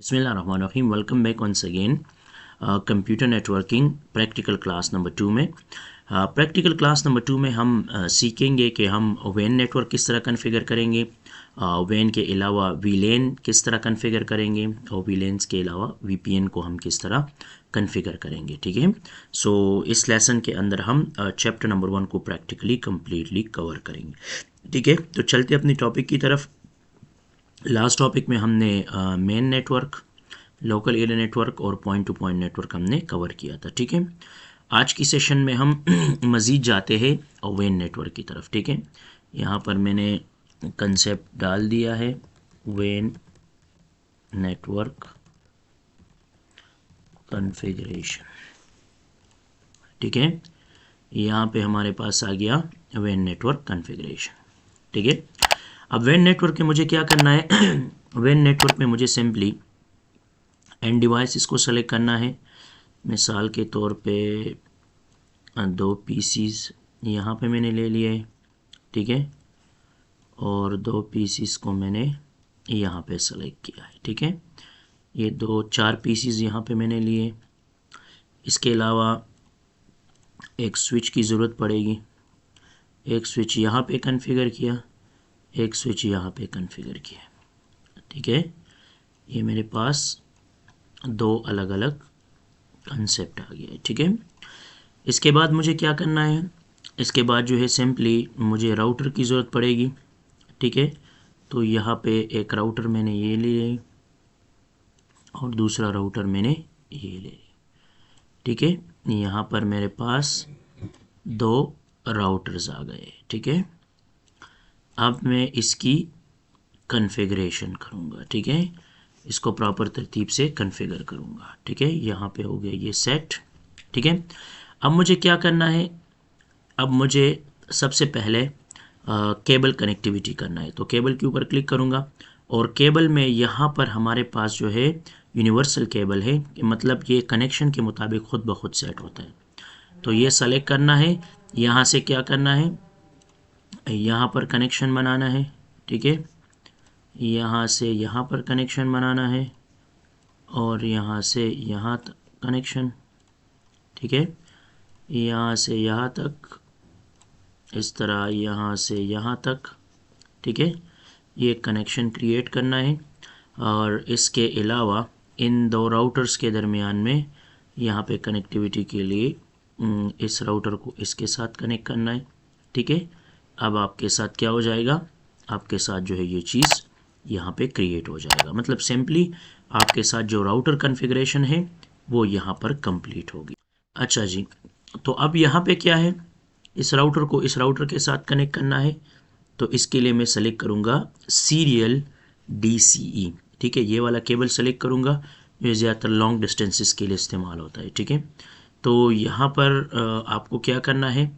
बिस्मिल्लाहिर्रहमानिर्रहीम। Welcome back once again computer networking practical class number 2 में। Practical class number 2 में हम सीखेंगे कि हम WAN नेटवर्क किस तरह कॉन्फ़िगर करेंगे, WAN के अलावा VLAN किस तरह कॉन्फ़िगर करेंगे और VLANs के अलावा VPN को हम किस तरह कॉन्फ़िगर करेंगे। ठीक है, सो इस लेसन के अंदर हम चैप्टर नंबर 1 को प्रैक्टिकली कम्प्लीटली कवर करेंगे। ठीक है, तो चलते अपनी टॉपिक की तरफ। लास्ट टॉपिक में हमने main network, local area network और पॉइंट टू पॉइंट नेटवर्क हमने कवर किया था। ठीक है, आज की सेशन में हम मज़ीद जाते हैं WAN नेटवर्क की तरफ। ठीक है, यहाँ पर मैंने कंसेप्ट डाल दिया है WAN नेटवर्क कॉन्फ़िगरेशन। ठीक है, यहाँ पे हमारे पास आ गया WAN नेटवर्क कॉन्फ़िगरेशन। ठीक है, अब WAN नेटवर्क में मुझे क्या करना है WAN नेटवर्क में मुझे सिंपली एंड डिवाइस इसको सेलेक्ट करना है। मिसाल के तौर पे 2 पीसीज यहाँ पे मैंने ले लिए। ठीक है, और 2 पीसीज को मैंने यहाँ पे सेलेक्ट किया है। ठीक है, ये 4 पीसीज यहाँ पे मैंने लिए। इसके अलावा एक स्विच की ज़रूरत पड़ेगी। एक स्विच यहाँ पे कॉन्फ़िगर किया, एक स्विच यहाँ पे कॉन्फ़िगर किया। ठीक है, ये मेरे पास 2 अलग अलग कंसेप्ट आ गया है। ठीक है, इसके बाद मुझे क्या करना है, इसके बाद जो है सिंपली मुझे राउटर की ज़रूरत पड़ेगी। ठीक है, तो यहाँ पे एक राउटर मैंने ये लिए और दूसरा राउटर मैंने ये ले लिया। ठीक है, यहाँ पर मेरे पास 2 राउटर्स आ गए। ठीक है, अब मैं इसकी कॉन्फ़िगरेशन करूँगा। ठीक है, इसको प्रॉपर तरतीब से कॉन्फ़िगर करूँगा। ठीक है, यहाँ पे हो गया ये सेट। ठीक है, अब मुझे क्या करना है, अब मुझे सबसे पहले केबल कनेक्टिविटी करना है। तो केबल के ऊपर क्लिक करूँगा और केबल में यहाँ पर हमारे पास जो है यूनिवर्सल केबल है, मतलब ये कनेक्शन के मुताबिक ख़ुद ब खुद सेट होता है। तो ये सेलेक्ट करना है, यहाँ से क्या करना है, यहाँ पर कनेक्शन बनाना है। ठीक है, यहाँ से यहाँ पर कनेक्शन बनाना है और यहाँ से यहाँ तक कनेक्शन। ठीक है, यहाँ से यहाँ तक, इस तरह यहाँ से यहाँ तक। ठीक है, ये कनेक्शन क्रिएट करना है और इसके अलावा इन 2 राउटर्स के दरमियान में यहाँ पे कनेक्टिविटी के लिए इस राउटर को इसके साथ कनेक्ट करना है। ठीक है, अब आपके साथ क्या हो जाएगा, आपके साथ जो है ये चीज़ यहाँ पे क्रिएट हो जाएगा। मतलब सिंपली आपके साथ जो राउटर कॉन्फ़िगरेशन है वो यहाँ पर कंप्लीट होगी। अच्छा जी, तो अब यहाँ पे क्या है, इस राउटर को इस राउटर के साथ कनेक्ट करना है। तो इसके लिए मैं सेलेक्ट करूँगा सीरियल DCE। ठीक है, ये वाला केबल सेलेक्ट करूँगा, ये ज़्यादातर लॉन्ग डिस्टेंसेस के लिए इस्तेमाल होता है। ठीक है, तो यहाँ पर आपको क्या करना है,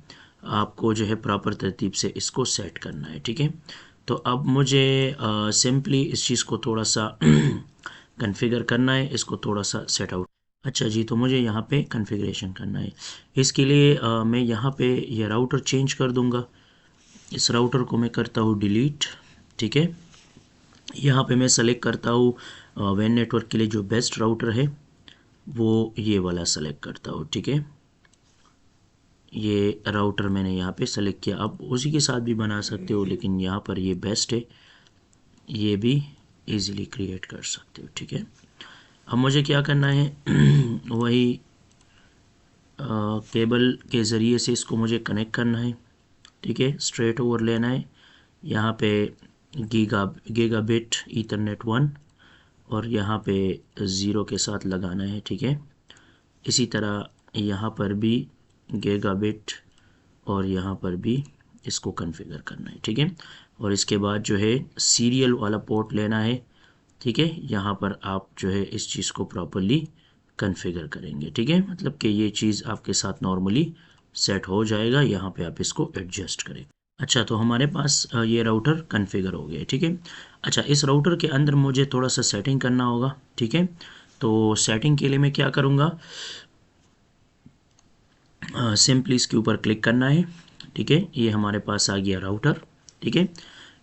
आपको जो है प्रॉपर तरतीब से इसको सेट करना है। ठीक है, तो अब मुझे सिंपली इस चीज़ को थोड़ा सा कॉन्फ़िगर करना है, इसको थोड़ा सा सेट आउट। अच्छा जी, तो मुझे यहाँ पे कॉन्फ़िगरेशन करना है। इसके लिए मैं यहाँ पे ये राउटर चेंज कर दूँगा। इस राउटर को मैं करता हूँ डिलीट। ठीक है, यहाँ पे मैं सेलेक्ट करता हूँ WAN नेटवर्क के लिए जो बेस्ट राउटर है वो ये वाला सेलेक्ट करता हूँ। ठीक है, ये राउटर मैंने यहाँ पे सेलेक्ट किया। आप उसी के साथ भी बना सकते हो, लेकिन यहाँ पर ये बेस्ट है, ये भी इजीली क्रिएट कर सकते हो। ठीक है, अब मुझे क्या करना है वही केबल के ज़रिए से इसको मुझे कनेक्ट करना है। ठीक है, स्ट्रेट ओवर लेना है। यहाँ पे गीगाबिट ईथरनेट 1 और यहाँ पे 0 के साथ लगाना है। ठीक है, इसी तरह यहाँ पर भी गीगाबिट और यहाँ पर भी इसको कॉन्फ़िगर करना है। ठीक है, और इसके बाद जो है सीरियल वाला पोर्ट लेना है। ठीक है, यहाँ पर आप जो है इस चीज़ को प्रॉपर्ली कॉन्फ़िगर करेंगे। ठीक है, मतलब कि ये चीज़ आपके साथ नॉर्मली सेट हो जाएगा, यहाँ पे आप इसको एडजस्ट करें। अच्छा, तो हमारे पास ये राउटर कॉन्फ़िगर हो गया। ठीक है, अच्छा, इस राउटर के अंदर मुझे थोड़ा सा सेटिंग करना होगा। ठीक है, तो सेटिंग के लिए मैं क्या करूँगा, सिंपली इसके ऊपर क्लिक करना है। ठीक है, ये हमारे पास आ गया राउटर। ठीक है,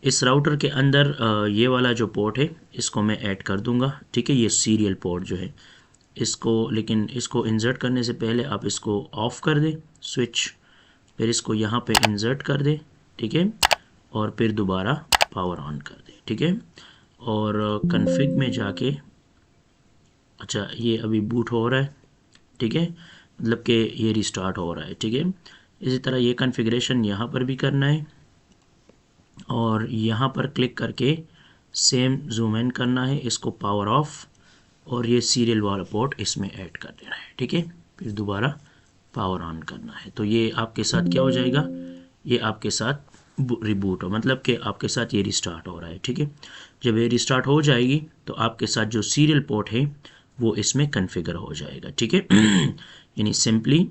इस राउटर के अंदर ये वाला जो पोर्ट है इसको मैं ऐड कर दूंगा, ठीक है, ये सीरियल पोर्ट जो है इसको, लेकिन इसको इंसर्ट करने से पहले आप इसको ऑफ़ कर दें स्विच, फिर इसको यहाँ पे इंसर्ट कर दें, ठीक है, और फिर दोबारा पावर ऑन कर दें, ठीक है, और कन्फिग में जाके, अच्छा ये अभी बूट हो रहा है, ठीक है, मतलब कि ये रिस्टार्ट हो रहा है, ठीक है। इसी तरह ये कॉन्फ़िगरेशन यहाँ पर भी करना है और यहाँ पर क्लिक करके सेम जूम इन करना है, इसको पावर ऑफ और ये सीरियल वाला पोर्ट इसमें ऐड कर देना है, ठीक है, फिर दोबारा पावर ऑन करना है। तो ये आपके साथ क्या हो जाएगा, ये आपके साथ रिबूट हो, मतलब कि आपके साथ ये रिस्टार्ट हो रहा है, ठीक है। जब ये रिस्टार्ट हो जाएगी तो आपके साथ जो सीरियल पोर्ट है वो इसमें कन्फिगर हो जाएगा, ठीक है। यानी सिंपली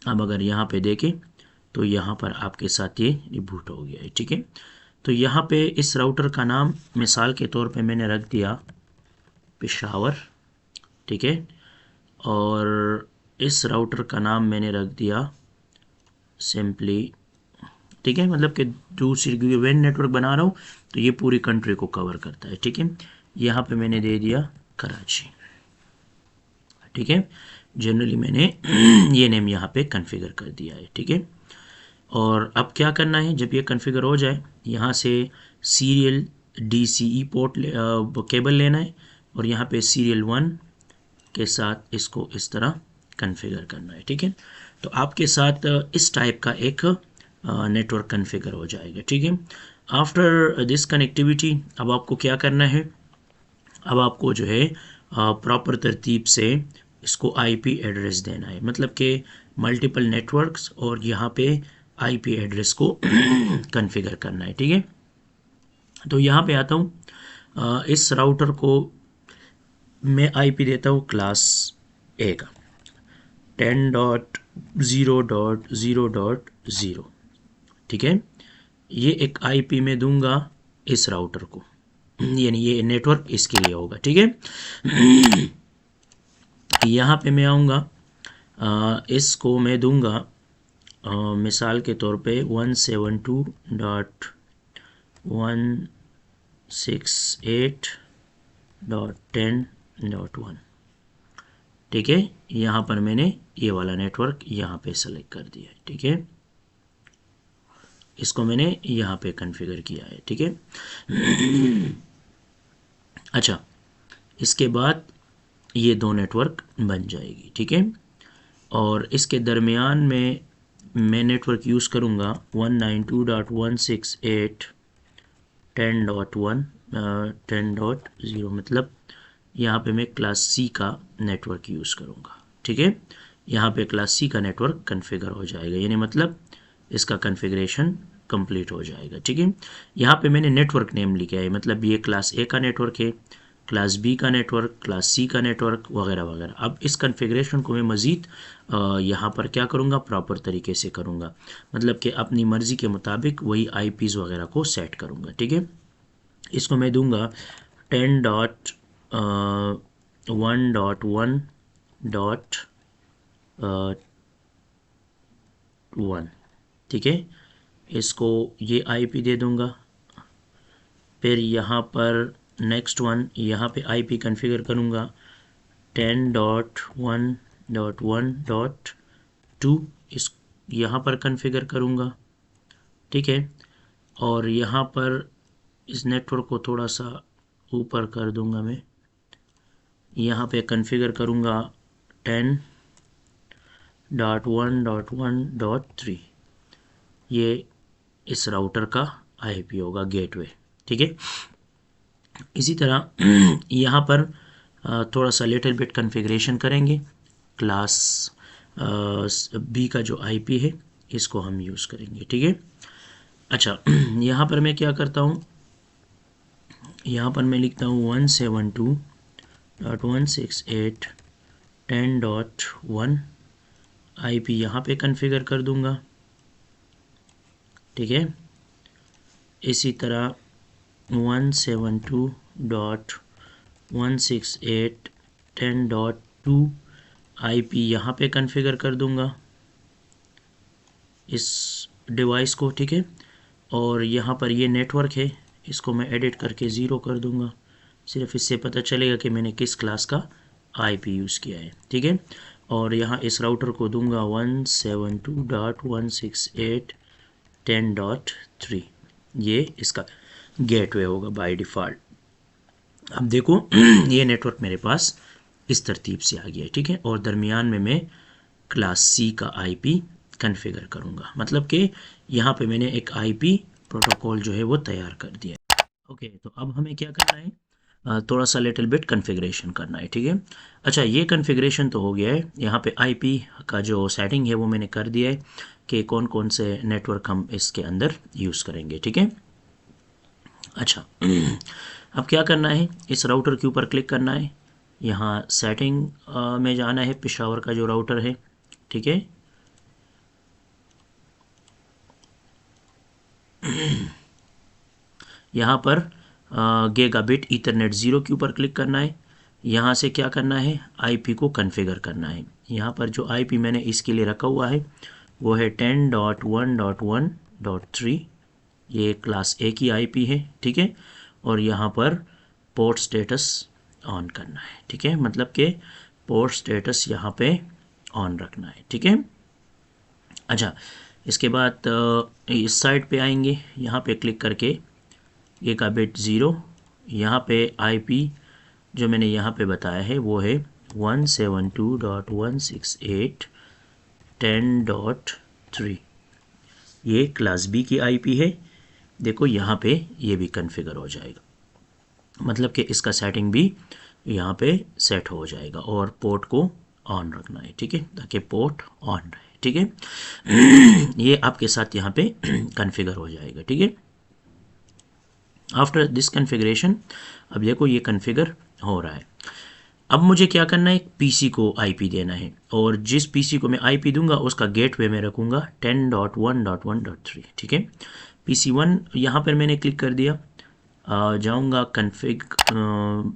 अब अगर यहाँ पे देखें तो यहाँ पर आपके साथ ये रिबूट हो गया है, ठीक है। तो यहाँ पे इस राउटर का नाम मिसाल के तौर पे मैंने रख दिया पेशावर, ठीक है, और इस राउटर का नाम मैंने रख दिया सिंपली, ठीक है, मतलब कि दूसरी वेन नेटवर्क बना रहा हूँ तो ये पूरी कंट्री को कवर करता है, ठीक है। यहाँ पे मैंने दे दिया कराची, ठीक है, जनरली मैंने ये नेम यहाँ पे कॉन्फ़िगर कर दिया है, ठीक है। और अब क्या करना है, जब ये कॉन्फ़िगर हो जाए यहाँ से सीरियल DCE पोर्ट केबल लेना है और यहाँ पे सीरियल 1 के साथ इसको इस तरह कॉन्फ़िगर करना है, ठीक है। तो आपके साथ इस टाइप का एक नेटवर्क कॉन्फ़िगर हो जाएगा, ठीक है। आफ्टर दिस कनेक्टिविटी अब आपको क्या करना है, अब आपको जो है प्रॉपर तरतीब से इसको IP एड्रेस देना है, मतलब कि मल्टीपल नेटवर्क्स और यहाँ पे IP एड्रेस को कॉन्फ़िगर करना है, ठीक है। तो यहाँ पे आता हूँ, इस राउटर को मैं IP देता हूँ क्लास A का 10.0.0.0, ठीक है। ये एक IP में दूंगा इस राउटर को, यानी ये नेटवर्क इसके लिए होगा, ठीक है। यहाँ पे मैं आऊँगा, इसको मैं दूंगा मिसाल के तौर पे 172.168.10.1, ठीक है। यहाँ पर मैंने ये वाला नेटवर्क यहाँ पे सेलेक्ट कर दिया है, ठीक है, इसको मैंने यहाँ पे कॉन्फ़िगर किया है, ठीक है। अच्छा, इसके बाद ये दो नेटवर्क बन जाएगी, ठीक है, और इसके दरमियान में मैं नेटवर्क यूज़ करूँगा 192.168.10.1 मतलब यहाँ पे मैं क्लास C का नेटवर्क यूज़ करूँगा, ठीक है। यहाँ पे क्लास C का नेटवर्क कॉन्फ़िगर हो जाएगा, यानी मतलब इसका कॉन्फ़िगरेशन कंप्लीट हो जाएगा, ठीक है। यहाँ पे मैंने नेटवर्क नेम लिखा है, मतलब ये क्लास A का नेटवर्क है, क्लास B का नेटवर्क, क्लास C का नेटवर्क वगैरह वगैरह। अब इस कॉन्फ़िगरेशन को मैं मज़ीद यहाँ पर क्या करूँगा, प्रॉपर तरीके से करूँगा, मतलब कि अपनी मर्ज़ी के मुताबिक वही IPs वगैरह को सेट करूँगा, ठीक है। इसको मैं दूँगा 10.1.1.1, ठीक है, इसको ये IP दे दूँगा। फिर यहाँ पर नेक्स्ट वन यहाँ पे IP कॉन्फ़िगर करूँगा 10.1.1.2, इस यहाँ पर कॉन्फ़िगर करूँगा, ठीक है, और यहाँ पर इस नेटवर्क को थोड़ा सा ऊपर कर दूँगा मैं, यहाँ पे कॉन्फ़िगर करूँगा 10.1.1.3, ये इस राउटर का IP होगा, गेटवे, ठीक है। इसी तरह यहाँ पर थोड़ा सा लिटिल बिट कॉन्फ़िगरेशन करेंगे, क्लास B का जो IP है इसको हम यूज़ करेंगे, ठीक है। अच्छा, यहाँ पर मैं क्या करता हूँ, यहाँ पर मैं लिखता हूँ 172.168.10.1 IP यहाँ पे कॉन्फ़िगर कर दूँगा, ठीक है। इसी तरह 172.168.10.2 IP यहाँ पे कॉन्फ़िगर कर दूँगा इस डिवाइस को, ठीक है। और यहाँ पर ये नेटवर्क है, इसको मैं एडिट करके 0 कर दूँगा। सिर्फ इससे पता चलेगा कि मैंने किस क्लास का आईपी यूज़ किया है, ठीक है। और यहाँ इस राउटर को दूंगा 172.168.10.3, ये इसका गेटवे होगा बाय डिफ़ॉल्ट। अब देखो ये नेटवर्क मेरे पास इस तरतीब से आ गया है, ठीक है। और दरमियान में मैं क्लास सी का आईपी कॉन्फ़िगर करूँगा, मतलब कि यहाँ पे मैंने एक आईपी प्रोटोकॉल जो है वो तैयार कर दिया है। ओके, तो अब हमें क्या करना है, थोड़ा सा लिटिल बिट कॉन्फ़िगरेशन करना है, ठीक है। अच्छा, ये कॉन्फ़िगरेशन तो हो गया है। यहाँ पे आईपी का जो सेटिंग है वो मैंने कर दिया है कि कौन कौन से नेटवर्क हम इसके अंदर यूज़ करेंगे, ठीक है। अच्छा अब क्या करना है, इस राउटर के ऊपर क्लिक करना है, यहाँ सेटिंग में जाना है, पेशावर का जो राउटर है, ठीक है। यहाँ पर गीगाबिट ईथरनेट 0 के ऊपर क्लिक करना है। यहाँ से क्या करना है, आईपी को कॉन्फ़िगर करना है। यहाँ पर जो आईपी मैंने इसके लिए रखा हुआ है वो है 10.1.1.3, ये क्लास ए की आईपी है, ठीक है। और यहाँ पर पोर्ट स्टेटस ऑन करना है, ठीक है, मतलब कि पोर्ट स्टेटस यहाँ पे ऑन रखना है, ठीक है। अच्छा, इसके बाद इस साइड पे आएंगे, यहाँ पे क्लिक करके गीगाबिट 0, यहाँ पे आईपी जो मैंने यहाँ पे बताया है वो है 172.168.10.3, ये क्लास बी की आईपी है। देखो यहाँ पे ये भी कॉन्फ़िगर हो जाएगा, मतलब कि इसका सेटिंग भी यहाँ पे सेट हो जाएगा और पोर्ट को ऑन रखना है, ठीक है, ताकि पोर्ट ऑन रहे, ठीक है। ये आपके साथ यहाँ पे कॉन्फ़िगर हो जाएगा, ठीक है। आफ्टर दिस कॉन्फ़िगरेशन, अब देखो ये कॉन्फ़िगर हो रहा है। अब मुझे क्या करना है, पीसी को आईपी देना है, और जिस पीसी को मैं आईपी दूंगा उसका गेटवे में रखूंगा 10.1.1.3, ठीक है। PC1 यहाँ पर मैंने क्लिक कर दिया, जाऊंगा config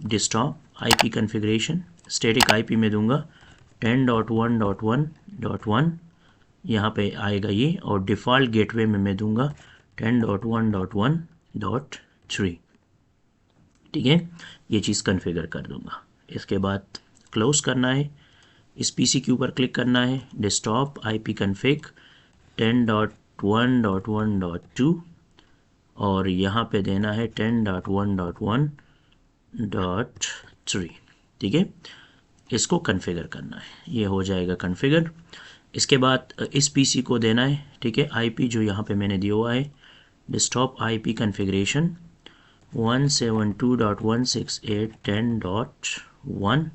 desktop IP configuration, static IP में दूंगा 10.1.1.1, यहाँ पे आएगा ये, और डिफ़ॉल्ट गेटवे में मैं दूंगा 10.1.1.3, ठीक है। ये चीज़ कॉन्फ़िगर कर दूंगा। इसके बाद क्लोज़ करना है, इस पीसी के ऊपर क्लिक करना है, डेस्कटॉप आईपी कॉन्फ़िग 10.1.1.2, और यहाँ पे देना है 10.1.1.3, ठीक है। इसको कॉन्फ़िगर करना है, ये हो जाएगा कॉन्फ़िगर। इसके बाद इस पीसी को देना है, ठीक है, आईपी जो यहाँ पे मैंने दिया हुआ है, डेस्कटॉप आईपी कॉन्फ़िगरेशन 172.168.10.1,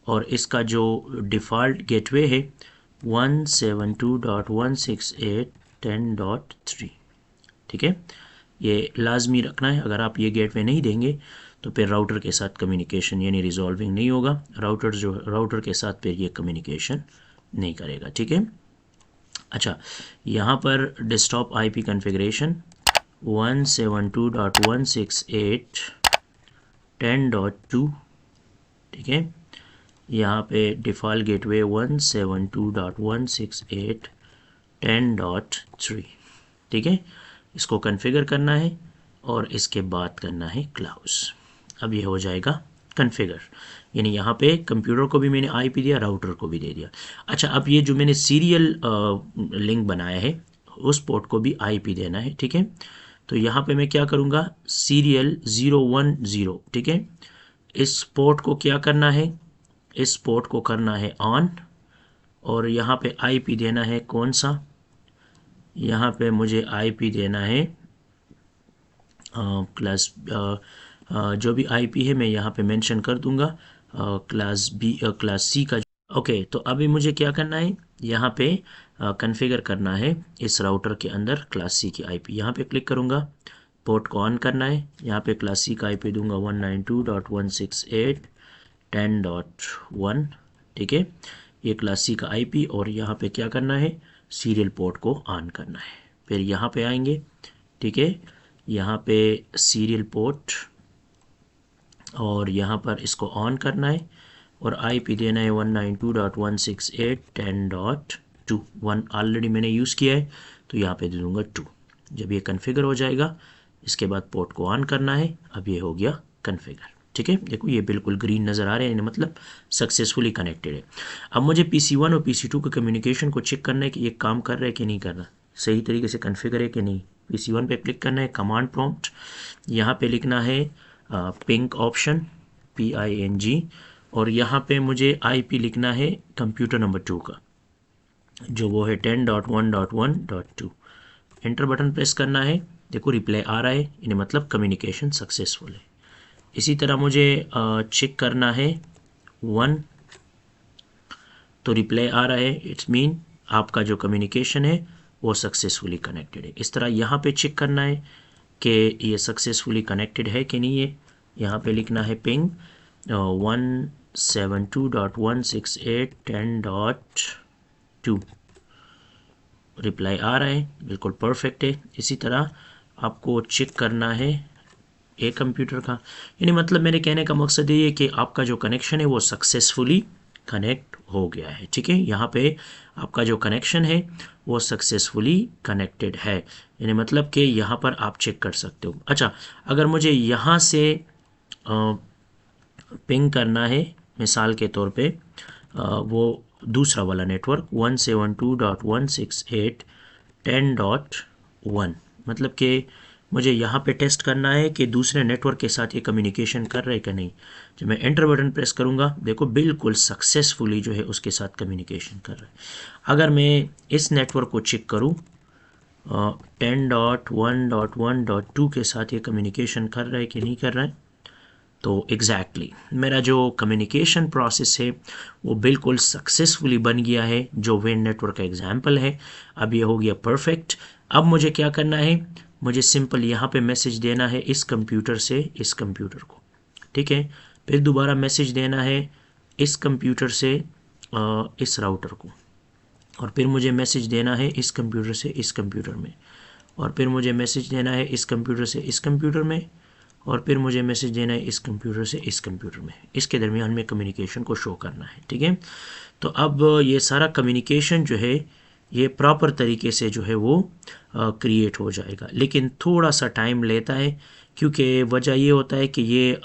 और इसका जो डिफ़ॉल्ट गेटवे है 172.168.10.3, ठीक है। ये लाजमी रखना है, अगर आप ये गेटवे नहीं देंगे तो फिर राउटर के साथ कम्युनिकेशन यानी रिजॉल्विंग नहीं होगा, राउटर के साथ फिर ये कम्युनिकेशन नहीं करेगा, ठीक है। अच्छा, यहाँ पर डेस्कटॉप आईपी कॉन्फ़िगरेशन 172.168.10.2, ठीक है। यहाँ पे डिफ़ॉल्ट गेटवे 172.168.10.3, ठीक है। इसको कॉन्फ़िगर करना है और इसके बाद करना है क्लोज़। अब ये हो जाएगा कॉन्फ़िगर, यानी यहाँ पे कंप्यूटर को भी मैंने आईपी दिया, राउटर को भी दे दिया। अच्छा, अब ये जो मैंने सीरियल लिंक बनाया है उस पोर्ट को भी आईपी देना है, ठीक है। तो यहाँ पे मैं क्या करूँगा, सीरियल 010, ठीक है। इस पोर्ट को क्या करना है, इस पोर्ट को करना है ऑन, और यहाँ पे आईपी देना है कौन सा, यहाँ पे मुझे आईपी देना है क्लास जो भी आईपी है मैं यहाँ पे मेंशन कर दूंगा, क्लास सी का। ओके, तो अभी मुझे क्या करना है, यहाँ पे कॉन्फ़िगर करना है इस राउटर के अंदर क्लास सी की आईपी। यहाँ पे क्लिक करूँगा, पोर्ट को ऑन करना है, यहाँ पे क्लास सी का आईपी दूंगा 192.168.10.1, ठीक है। ये क्लास सी का आईपी, और यहाँ पे क्या करना है, सीरियल पोर्ट को ऑन करना है। फिर यहाँ पे आएंगे, ठीक है, यहाँ पे सीरियल पोर्ट, और यहाँ पर इसको ऑन करना है, और आईपी देना है 192.168.10.2, 1 ऑलरेडी मैंने यूज़ किया है तो यहाँ पे दे दूँगा 2, जब ये कन्फिगर हो जाएगा इसके बाद पोर्ट को ऑन करना है। अब ये हो गया कन्फिगर, ठीक है। देखो ये बिल्कुल ग्रीन नज़र आ रहे हैं, मतलब सक्सेसफुली कनेक्टेड है। अब मुझे PC1 और PC2 के कम्युनिकेशन को चेक करना है कि ये काम कर रहा है कि नहीं कर रहा, सही तरीके से कन्फिगर है कि नहीं। PC1 पे क्लिक करना है, कमांड प्रॉम्प्ट, यहाँ पे लिखना है पिंग ऑप्शन PING, और यहाँ पे मुझे IP लिखना है कंप्यूटर नंबर 2 का, जो वो है 10.1.1.2। एंटर बटन प्रेस करना है। देखो रिप्लाई आ रहा है, यानी मतलब कम्युनिकेशन सक्सेसफुल है। इसी तरह मुझे चेक करना है 1, तो रिप्लाई आ रहा है, इट्स मीन आपका जो कम्युनिकेशन है वो सक्सेसफुली कनेक्टेड है। इस तरह यहाँ पे चेक करना है कि ये सक्सेसफुली कनेक्टेड है कि नहीं है। यहाँ पे लिखना है पिंग 172.168.10.2, रिप्लाई आ रहा है, बिल्कुल परफेक्ट है। इसी तरह आपको चेक करना है एक कंप्यूटर का, यानी मतलब मेरे कहने का मकसद ये है कि आपका जो कनेक्शन है वो सक्सेसफुली कनेक्ट हो गया है, ठीक है। यहाँ पे आपका जो कनेक्शन है वो सक्सेसफुली कनेक्टेड है, यानी मतलब कि यहाँ पर आप चेक कर सकते हो। अच्छा, अगर मुझे यहाँ से पिंग करना है मिसाल के तौर पे वो दूसरा वाला नेटवर्क 172.168.10.1, मतलब कि मुझे यहाँ पे टेस्ट करना है कि दूसरे नेटवर्क के साथ ये कम्युनिकेशन कर रहा है कि नहीं। जब मैं एंटर बटन प्रेस करूँगा, देखो बिल्कुल सक्सेसफुली जो है उसके साथ कम्युनिकेशन कर रहा है। अगर मैं इस नेटवर्क को चेक करूँ 10.1.1.2 के साथ ये कम्युनिकेशन कर रहा है कि नहीं कर रहा है, तो एग्जैक्टली मेरा जो कम्युनिकेशन प्रोसेस है वो बिल्कुल सक्सेसफुली बन गया है, जो वेन नेटवर्क का एग्जाम्पल है। अब ये हो गया परफेक्ट। अब मुझे क्या करना है, मुझे सिंपल यहाँ पे मैसेज देना है इस कंप्यूटर से इस कंप्यूटर को, ठीक है। फिर दोबारा मैसेज देना है इस कंप्यूटर से इस राउटर को, और फिर मुझे मैसेज देना है इस कंप्यूटर से इस कंप्यूटर में, और फिर मुझे मैसेज देना है इस कंप्यूटर से इस कंप्यूटर में, और फिर मुझे मैसेज देना है इस कंप्यूटर से इस कंप्यूटर में। इसके दरमियान में कम्युनिकेशन को शो करना है, ठीक है। तो अब ये सारा कम्युनिकेशन जो है ये प्रॉपर तरीके से जो है वो क्रिएट हो जाएगा, लेकिन थोड़ा सा टाइम लेता है, क्योंकि वजह ये होता है कि ये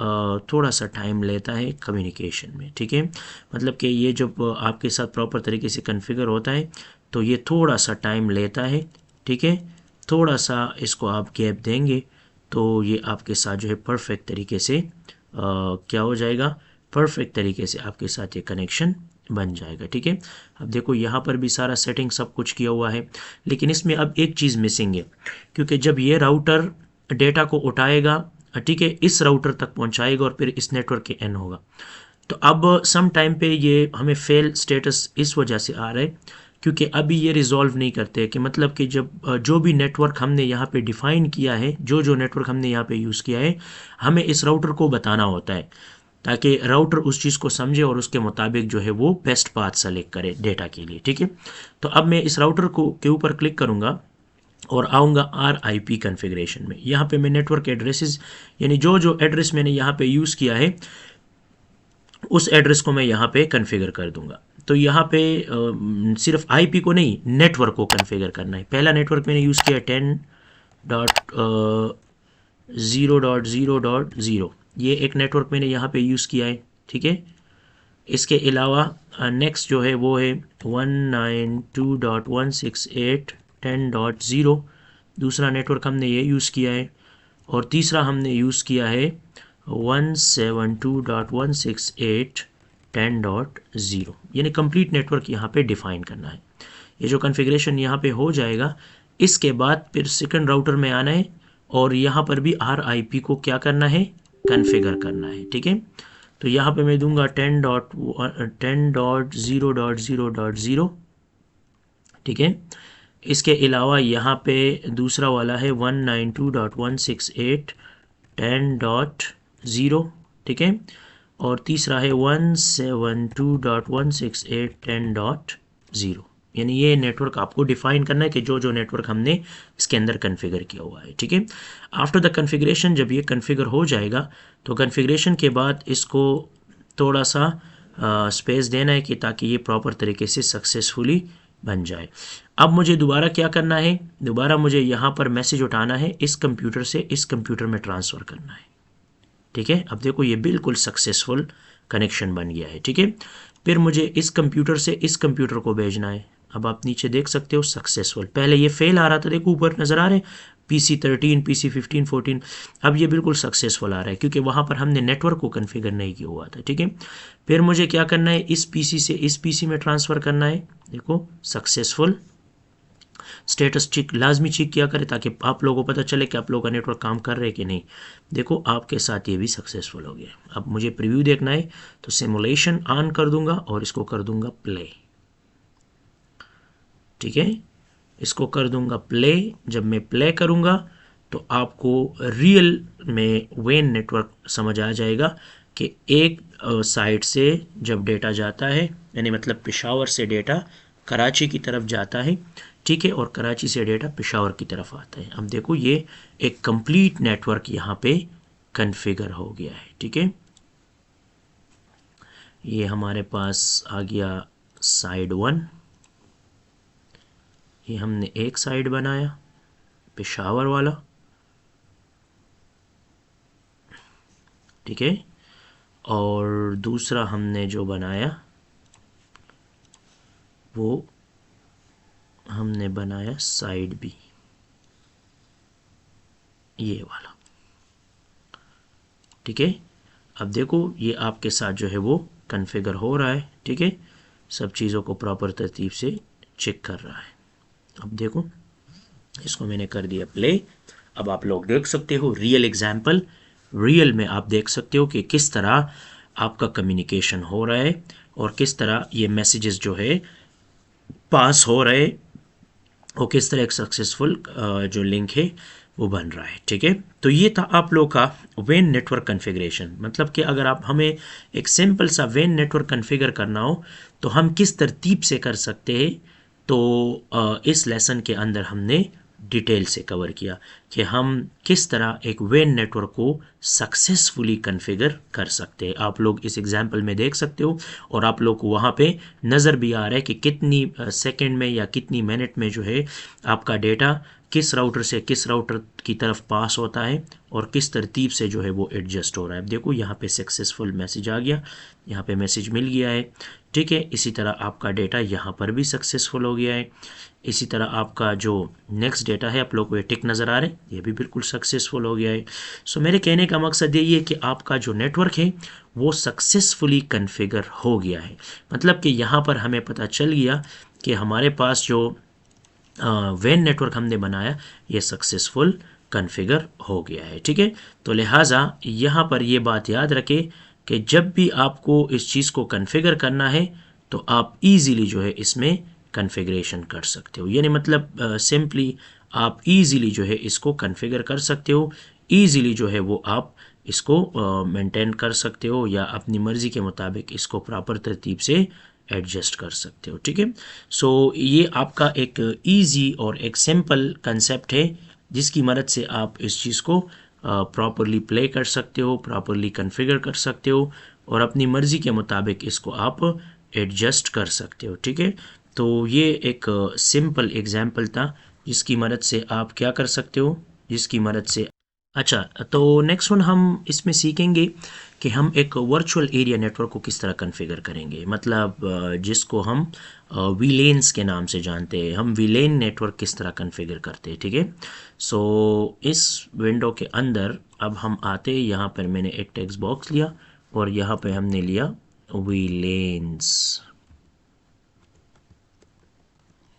थोड़ा सा टाइम लेता है कम्युनिकेशन में, ठीक है। मतलब कि ये जब आपके साथ प्रॉपर तरीके से कॉन्फ़िगर होता है तो ये थोड़ा सा टाइम लेता है, ठीक है। थोड़ा सा इसको आप गैप देंगे तो ये आपके साथ जो है परफेक्ट तरीके से क्या हो जाएगा, परफेक्ट तरीके से आपके साथ ये कनेक्शन बन जाएगा, ठीक है। अब देखो यहाँ पर भी सारा सेटिंग सब कुछ किया हुआ है, लेकिन इसमें अब एक चीज़ मिसिंग है, क्योंकि जब ये राउटर डेटा को उठाएगा, ठीक है, इस राउटर तक पहुँचाएगा और फिर इस नेटवर्क के एंड होगा, तो अब सम टाइम पे ये हमें फेल स्टेटस इस वजह से आ रहा है क्योंकि अभी ये रिजॉल्व नहीं करते कि मतलब कि जब जो भी नेटवर्क हमने यहाँ पे डिफ़ाइन किया है, जो नेटवर्क हमने यहाँ पे यूज़ किया है, हमें इस राउटर को बताना होता है ताकि राउटर उस चीज़ को समझे और उसके मुताबिक जो है वो बेस्ट पाथ सेलेक्ट करे डेटा के लिए, ठीक है। तो अब मैं इस राउटर को के ऊपर क्लिक करूँगा और आऊँगा RIP कन्फिग्रेशन में। यहाँ पे मैं नेटवर्क एड्रेसेस यानी जो एड्रेस मैंने यहाँ पे यूज़ किया है उस एड्रेस को मैं यहाँ पे कन्फिगर कर दूंगा। तो यहाँ पे सिर्फ IP को नहीं, नेटवर्क को कन्फिगर करना है। पहला नेटवर्क मैंने यूज़ किया 10.0.0.0, ये एक नेटवर्क मैंने यहाँ पे यूज़ किया है, ठीक है। इसके अलावा नेक्स्ट जो है वो है 192.168.10.0, दूसरा नेटवर्क हमने ये यूज़ किया है, और तीसरा हमने यूज़ किया है 172.168.10.0, यानी कंप्लीट नेटवर्क यहाँ पे डिफ़ाइन करना है। ये जो कॉन्फ़िगरेशन यहाँ पे हो जाएगा, इसके बाद फिर सेकंड राउटर में आना है और यहाँ पर भी RIP को क्या करना है, कॉन्फ़िगर करना है, ठीक है। तो यहाँ पे मैं दूंगा 10.0.0.0, ठीक है। इसके अलावा यहाँ पे दूसरा वाला है 192.168.10.0, ठीक है, और तीसरा है 172.168.10.0, यानी ये नेटवर्क आपको डिफाइन करना है कि जो नेटवर्क हमने इसके अंदर कॉन्फ़िगर किया हुआ है, ठीक है। आफ्टर द कॉन्फ़िगरेशन, जब ये कॉन्फ़िगर हो जाएगा तो कॉन्फ़िगरेशन के बाद इसको थोड़ा सा स्पेस देना है कि ताकि ये प्रॉपर तरीके से सक्सेसफुली बन जाए। अब मुझे दोबारा क्या करना है, दोबारा मुझे यहाँ पर मैसेज उठाना है, इस कंप्यूटर से इस कंप्यूटर में ट्रांसफ़र करना है। ठीक है, अब देखो ये बिल्कुल सक्सेसफुल कनेक्शन बन गया है। ठीक है, फिर मुझे इस कंप्यूटर से इस कंप्यूटर को भेजना है। अब आप नीचे देख सकते हो सक्सेसफुल, पहले ये फेल आ रहा था, देखो ऊपर नज़र आ रहे हैं PC13, PC15, 14, अब ये बिल्कुल सक्सेसफुल आ रहा है क्योंकि वहाँ पर हमने नेटवर्क को कन्फिगर नहीं किया हुआ था। ठीक है, फिर मुझे क्या करना है, इस PC से इस PC में ट्रांसफ़र करना है। देखो सक्सेसफुल, स्टेटस चेक लाजमी चेक किया करें ताकि आप लोगों को पता चले कि आप लोगों का नेटवर्क काम कर रहे हैं कि नहीं। देखो आपके साथ ये भी सक्सेसफुल हो गया। अब मुझे प्रीव्यू देखना है तो सिमुलेशन ऑन कर दूंगा और इसको कर दूंगा प्ले। ठीक है, इसको कर दूंगा प्ले। जब मैं प्ले करूंगा तो आपको रियल में वेन नेटवर्क समझ आ जाएगा कि एक साइड से जब डेटा जाता है, यानी मतलब पेशावर से डेटा कराची की तरफ जाता है, ठीक है, और कराची से डेटा पेशावर की तरफ आता है। अब देखो ये एक कंप्लीट नेटवर्क यहाँ पे कन्फिगर हो गया है। ठीक है, ये हमारे पास आ गया साइड 1, ये हमने एक साइड बनाया पेशावर वाला। ठीक है, और दूसरा हमने जो बनाया वो हमने बनाया साइड बी, ये वाला। ठीक है, अब देखो ये आपके साथ जो है वो कन्फिगर हो रहा है। ठीक है, सब चीज़ों को प्रॉपर तरतीब से चेक कर रहा है। अब देखो इसको मैंने कर दिया प्ले। अब आप लोग देख सकते हो रियल एग्जाम्पल, रियल में आप देख सकते हो कि किस तरह आपका कम्युनिकेशन हो रहा है और किस तरह ये मैसेजेस जो है पास हो रहे और किस तरह एक सक्सेसफुल जो लिंक है वो बन रहा है। ठीक है, तो ये था आप लोग का वेन नेटवर्क कन्फिग्रेशन। मतलब कि अगर आप हमें एक सिंपल सा वेन नेटवर्क कन्फिगर करना हो तो हम किस तरतीब से कर सकते हैं, तो इस लेसन के अंदर हमने डिटेल से कवर किया कि हम किस तरह एक वेन नेटवर्क को सक्सेसफुली कन्फिगर कर सकते हैं। आप लोग इस एग्जाम्पल में देख सकते हो और आप लोग को वहाँ पे नज़र भी आ रहा है कि कितनी सेकंड में या कितनी मिनट में जो है आपका डेटा किस राउटर से किस राउटर की तरफ पास होता है और किस तरतीब से जो है वो एडजस्ट हो रहा है। देखो यहाँ पे सक्सेसफुल मैसेज आ गया, यहाँ पे मैसेज मिल गया है। ठीक है, इसी तरह आपका डेटा यहाँ पर भी सक्सेसफुल हो गया है। इसी तरह आपका जो नेक्स्ट डेटा है, आप लोग को ये टिक नज़र आ रहे हैं, ये भी बिल्कुल सक्सेसफुल हो गया है। सो मेरे कहने का मकसद यही है कि आपका जो नेटवर्क है वो सक्सेसफुली कन्फिगर हो गया है। मतलब कि यहाँ पर हमें पता चल गया कि हमारे पास जो वेन नेटवर्क हमने बनाया ये सक्सेसफुल कन्फिगर हो गया है। ठीक है, तो लिहाजा यहाँ पर ये बात याद रखें कि जब भी आपको इस चीज़ को कन्फिगर करना है तो आप इजीली जो है इसमें कन्फिग्रेशन कर सकते हो। यानी मतलब सिंपली आप इजीली जो है इसको कन्फिगर कर सकते हो, इजीली जो है वो आप इसको मेंटेन कर सकते हो या अपनी मर्ज़ी के मुताबिक इसको प्रॉपर तरतीब से एडजस्ट कर सकते हो। ठीक है, सो ये आपका एक इजी और एक सिंपल कंसेप्ट है जिसकी मदद से आप इस चीज़ को प्रॉपरली प्ले कर सकते हो, प्रॉपरली कन्फिगर कर सकते हो और अपनी मर्ज़ी के मुताबिक इसको आप एडजस्ट कर सकते हो। ठीक है, तो ये एक सिंपल एग्जाम्पल था जिसकी मदद से आप क्या कर सकते हो, जिसकी मदद से अच्छा, तो नेक्स्ट वन हम इसमें सीखेंगे कि हम एक वर्चुअल एरिया नेटवर्क को किस तरह कॉन्फ़िगर करेंगे। मतलब जिसको हम वीलेन्स के नाम से जानते हैं, हम वीलेन नेटवर्क किस तरह कॉन्फ़िगर करते हैं। ठीक है, सो इस विंडो के अंदर अब हम आते हैं, यहाँ पर मैंने एक टेक्स्ट बॉक्स लिया और यहाँ पे हमने लिया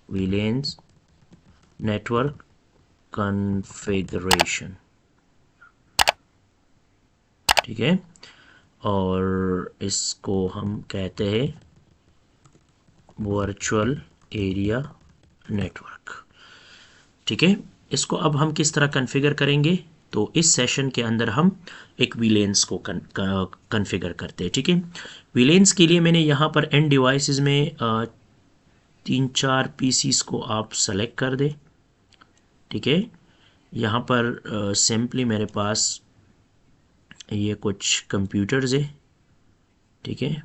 वीलेन्स नेटवर्क कॉन्फ़िगरेशन। ठीक है, और इसको हम कहते हैं वर्चुअल एरिया नेटवर्क। ठीक है, इसको अब हम किस तरह कॉन्फ़िगर करेंगे, तो इस सेशन के अंदर हम एक वीलेंस को कॉन्फ़िगर करते हैं। ठीक है, वीलेंस के लिए मैंने यहाँ पर एंड डिवाइसेस में 3-4 पीसीस को आप सेलेक्ट कर दें। ठीक है, यहाँ पर सिंपली मेरे पास ये कुछ कंप्यूटर्स है। ठीक है,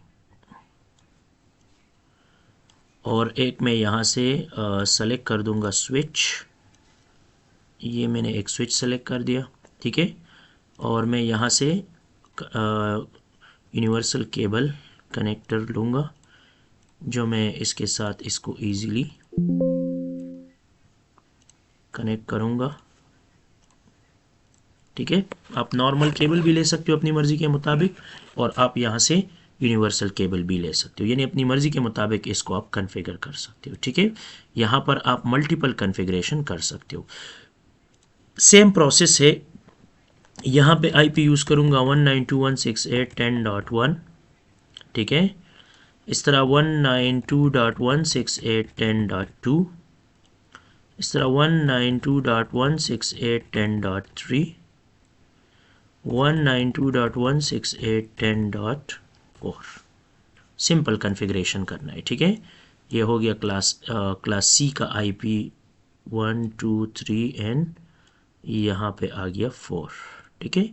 और एक मैं यहाँ से सेलेक्ट कर दूंगा स्विच। ये मैंने एक स्विच सेलेक्ट कर दिया, ठीक है। और मैं यहाँ से यूनिवर्सल केबल कनेक्टर लूँगा, जो मैं इसके साथ इसको इजीली कनेक्ट करूँगा, ठीक है। आप नॉर्मल केबल भी ले सकते हो अपनी मर्ज़ी के मुताबिक, और आप यहाँ से यूनिवर्सल केबल भी ले सकते हो, यानी अपनी मर्ज़ी के मुताबिक इसको आप कॉन्फ़िगर कर सकते हो, ठीक है। यहाँ पर आप मल्टीपल कॉन्फ़िगरेशन कर सकते हो। सेम प्रोसेस है, यहाँ पे आईपी यूज़ करूँगा 192.168.10.1, ठीक है। इस तरह 192.168.10.2, इस तरह 192.168.10.3, 192.168.10.4 सिंपल कॉन्फ़िगरेशन करना है, ठीक है। ये हो गया क्लास सी का आईपी 1 2 3 एंड यहाँ पे आ गया 4, ठीक है।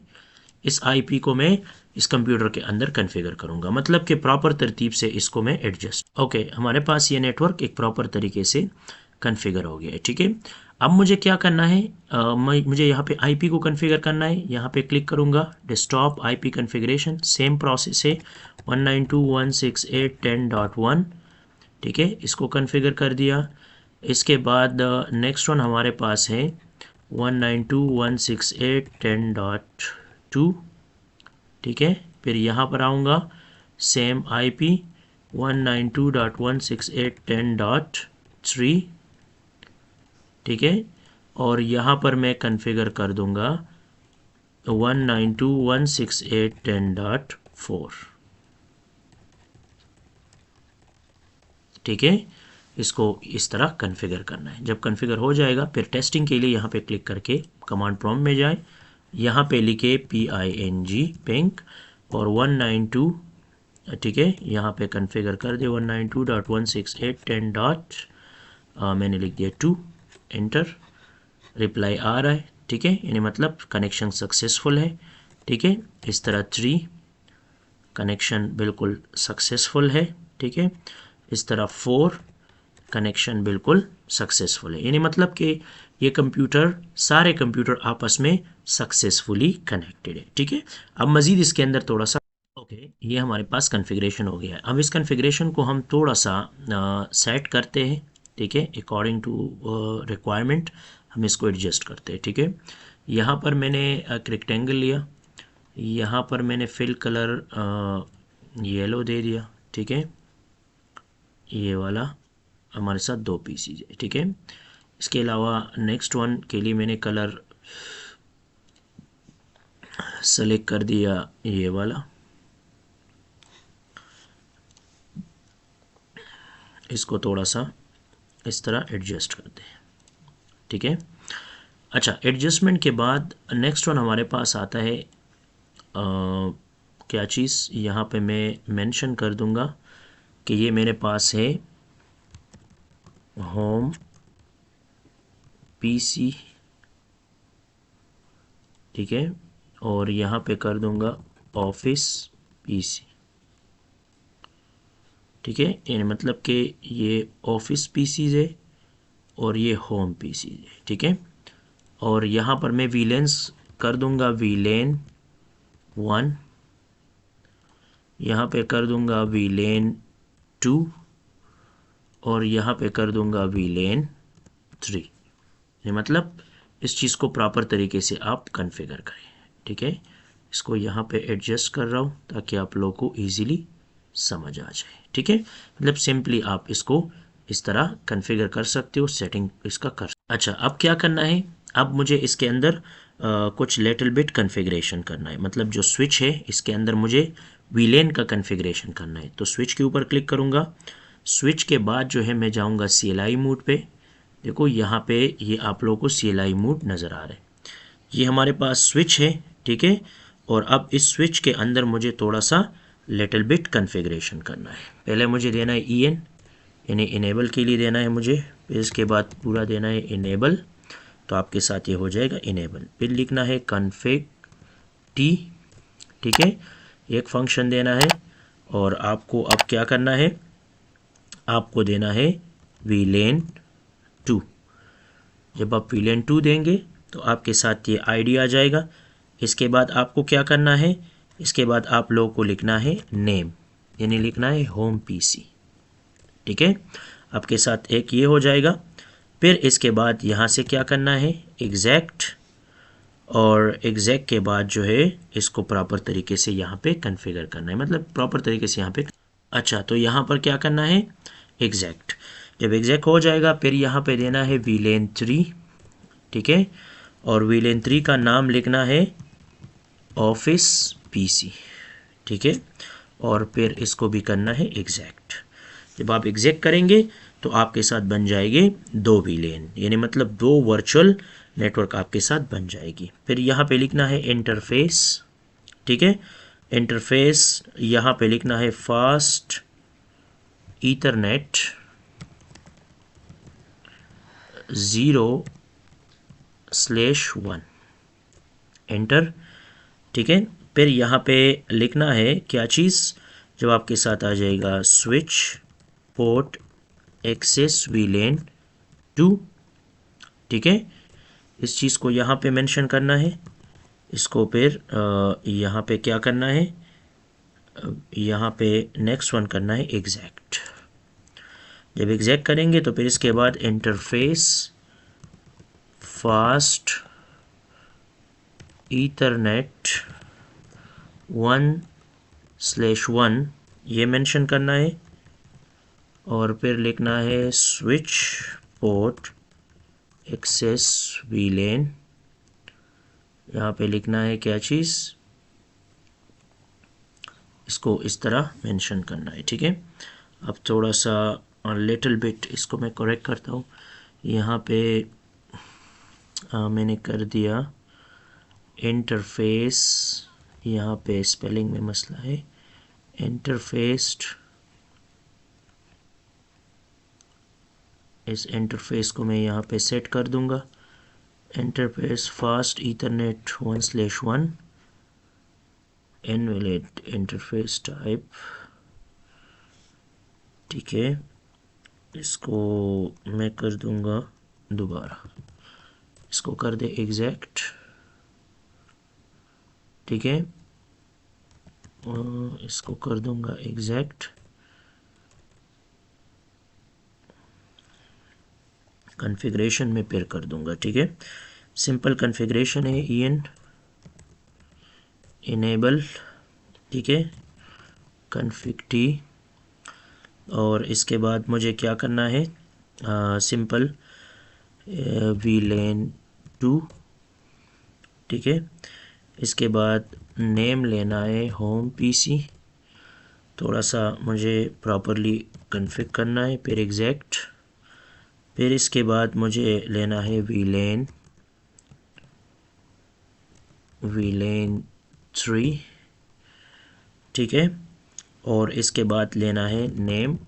इस आईपी को मैं इस कंप्यूटर के अंदर कॉन्फ़िगर करूँगा, मतलब कि प्रॉपर तरतीब से इसको मैं एडजस्ट। ओके, हमारे पास ये नेटवर्क एक प्रॉपर तरीके से कॉन्फ़िगर हो गया है, ठीक है। अब मुझे क्या करना है, मुझे यहाँ पे आईपी को कॉन्फ़िगर करना है। यहाँ पे क्लिक करूँगा, desktop IP configuration, same process है 192.168.10.1, ठीक है। इसको कॉन्फ़िगर कर दिया। इसके बाद नेक्स्ट वन हमारे पास है 192.168.10.2, ठीक है। फिर यहाँ पर आऊँगा, सेम आईपी 192.168.10.3, ठीक है। और यहाँ पर मैं कॉन्फ़िगर कर दूँगा 192.168.10.4, ठीक है। इसको इस तरह कॉन्फ़िगर करना है। जब कॉन्फ़िगर हो जाएगा, फिर टेस्टिंग के लिए यहाँ पे क्लिक करके कमांड प्रॉम्प्ट में जाए, यहाँ पे लिखे PING और 192, ठीक है। यहाँ पे कॉन्फ़िगर कर दे 192.168.10. मैंने लिख दिया 2, एंटर। रिप्लाई आ रहा है, ठीक है, यानी मतलब कनेक्शन सक्सेसफुल है, ठीक है। इस तरह 3, कनेक्शन बिल्कुल सक्सेसफुल है, ठीक है। इस तरह 4, कनेक्शन बिल्कुल सक्सेसफुल है, यानी मतलब कि ये कंप्यूटर, सारे कंप्यूटर आपस में सक्सेसफुली कनेक्टेड है, ठीक है। अब मज़ीद इसके अंदर थोड़ा सा, ओके, ये हमारे पास कॉन्फ़िगरेशन हो गया है। अब इस कॉन्फ़िगरेशन को हम थोड़ा सा सेट करते हैं, ठीक है। अकॉर्डिंग टू रिक्वायरमेंट हम इसको एडजस्ट करते हैं, ठीक है। यहाँ पर मैंने एक रेक्टेंगल लिया, यहाँ पर मैंने फिल कलर येलो दे दिया, ठीक है। ये वाला हमारे साथ 2 पीसीज है, ठीक है। इसके अलावा नेक्स्ट वन के लिए मैंने कलर सेलेक्ट कर दिया ये वाला, इसको थोड़ा सा इस तरह एडजस्ट करते हैं, ठीक है। अच्छा, एडजस्टमेंट के बाद नेक्स्ट वन हमारे पास आता है क्या चीज़, यहाँ पे मैं मेंशन कर दूंगा कि ये मेरे पास है होम पीसी, ठीक है। और यहाँ पे कर दूंगा ऑफिस पीसी, ठीक है। यानी मतलब कि ये ऑफिस पीसीज है और ये होम पीसीज है, ठीक है। और यहाँ पर मैं वीलेंस कर दूंगा वीलेन 1, यहाँ पे कर दूंगा वीलेन 2 और यहाँ पे कर दूंगा वीलेन 3। ये मतलब इस चीज़ को प्रॉपर तरीके से आप कॉन्फ़िगर करें, ठीक है। इसको यहाँ पे एडजस्ट कर रहा हूँ ताकि आप लोगों को इजीली समझ आ जाए, ठीक है। मतलब सिंपली आप इसको इस तरह कॉन्फ़िगर कर सकते हो, सेटिंग इसका कर। अच्छा, अब क्या करना है, अब मुझे इसके अंदर कुछ लिटिल बिट कॉन्फ़िगरेशन करना है, मतलब जो स्विच है इसके अंदर मुझे वीलेन का कॉन्फ़िगरेशन करना है। तो स्विच के ऊपर क्लिक करूँगा, स्विच के बाद जो है मैं जाऊँगा CLI मोड पे। देखो यहाँ पे ये आप लोगों को CLI मोड नज़र आ रहा है, ये हमारे पास स्विच है, ठीक है। और अब इस स्विच के अंदर मुझे थोड़ा सा लिटिल बिट कॉन्फ़िगरेशन करना है। पहले मुझे देना है EN, यानी इनेबल के लिए देना है मुझे, फिर इसके बाद पूरा देना है इनेबल, तो आपके साथ ये हो जाएगा इनेबल। फिर लिखना है config t, ठीक है, एक फंक्शन देना है। और आपको अब क्या करना है, आपको देना है VLAN 2। जब आप VLAN 2 देंगे तो आपके साथ ये ID आ जाएगा। इसके बाद आपको क्या करना है, इसके बाद आप लोगों को लिखना है नेम, यानी लिखना है होम PC। ठीक है, आपके साथ एक ये हो जाएगा। फिर इसके बाद यहाँ से क्या करना है, एग्जैक्ट, और एग्जैक्ट के बाद जो है इसको प्रॉपर तरीके से यहाँ पे कॉन्फ़िगर करना है, मतलब प्रॉपर तरीके से यहाँ पे। अच्छा, तो यहाँ पर क्या करना है, एग्जैक्ट। जब एग्जैक्ट हो जाएगा फिर यहाँ पे देना है VLAN 3। ठीक है, और VLAN 3 का नाम लिखना है ऑफिस PC। ठीक है, और फिर इसको भी करना है एग्जैक्ट। जब आप एग्जैक्ट करेंगे तो आपके साथ बन जाएंगे 2 VLAN, यानी मतलब 2 वर्चुअल नेटवर्क आपके साथ बन जाएगी। फिर यहाँ पे लिखना है इंटरफेस। ठीक है, इंटरफेस यहाँ पे लिखना है फास्ट ईथरनेट 0/1 एंटर। ठीक है, फिर यहाँ पे लिखना है क्या चीज़, जब आपके साथ आ जाएगा स्विच पोर्ट एक्सेस VLAN 2। ठीक है, इस चीज़ को यहाँ पे मेंशन करना है। इसको फिर यहाँ पे क्या करना है, यहाँ पे नेक्स्ट वन करना है एग्जैक्ट। जब एग्जैक्ट करेंगे तो फिर इसके बाद इंटरफेस फास्ट ईथरनेट 1/1 ये मेंशन करना है, और फिर लिखना है स्विच पोर्ट एक्सेस VLAN, यहाँ पे लिखना है क्या चीज़, इसको इस तरह मेंशन करना है। ठीक है, अब थोड़ा सा लिटिल बिट इसको मैं करेक्ट करता हूँ। यहाँ पे मैंने कर दिया इंटरफेस, यहाँ पे स्पेलिंग में मसला है, इंटरफेस्ड, इस इंटरफेस को मैं यहाँ पे सेट कर दूंगा, interface fast Ethernet 1/1 invalid interface type. ठीक है, इसको मैं कर दूंगा दोबारा, इसको कर दे एग्जैक्ट। ठीक है, इसको कर दूंगा एग्जैक्ट, कॉन्फ़िगरेशन में फिर कर दूंगा। ठीक है, सिंपल कॉन्फ़िगरेशन है EN इनेबल। ठीक है, config t, और इसके बाद मुझे क्या करना है, सिंपल VLAN 2। ठीक है, इसके बाद नेम लेना है होम PC, थोड़ा सा मुझे प्रॉपरली कॉन्फ़िग करना है, फिर एग्जैक्ट। फिर इसके बाद मुझे लेना है VLAN 3। ठीक है, और इसके बाद लेना है नेम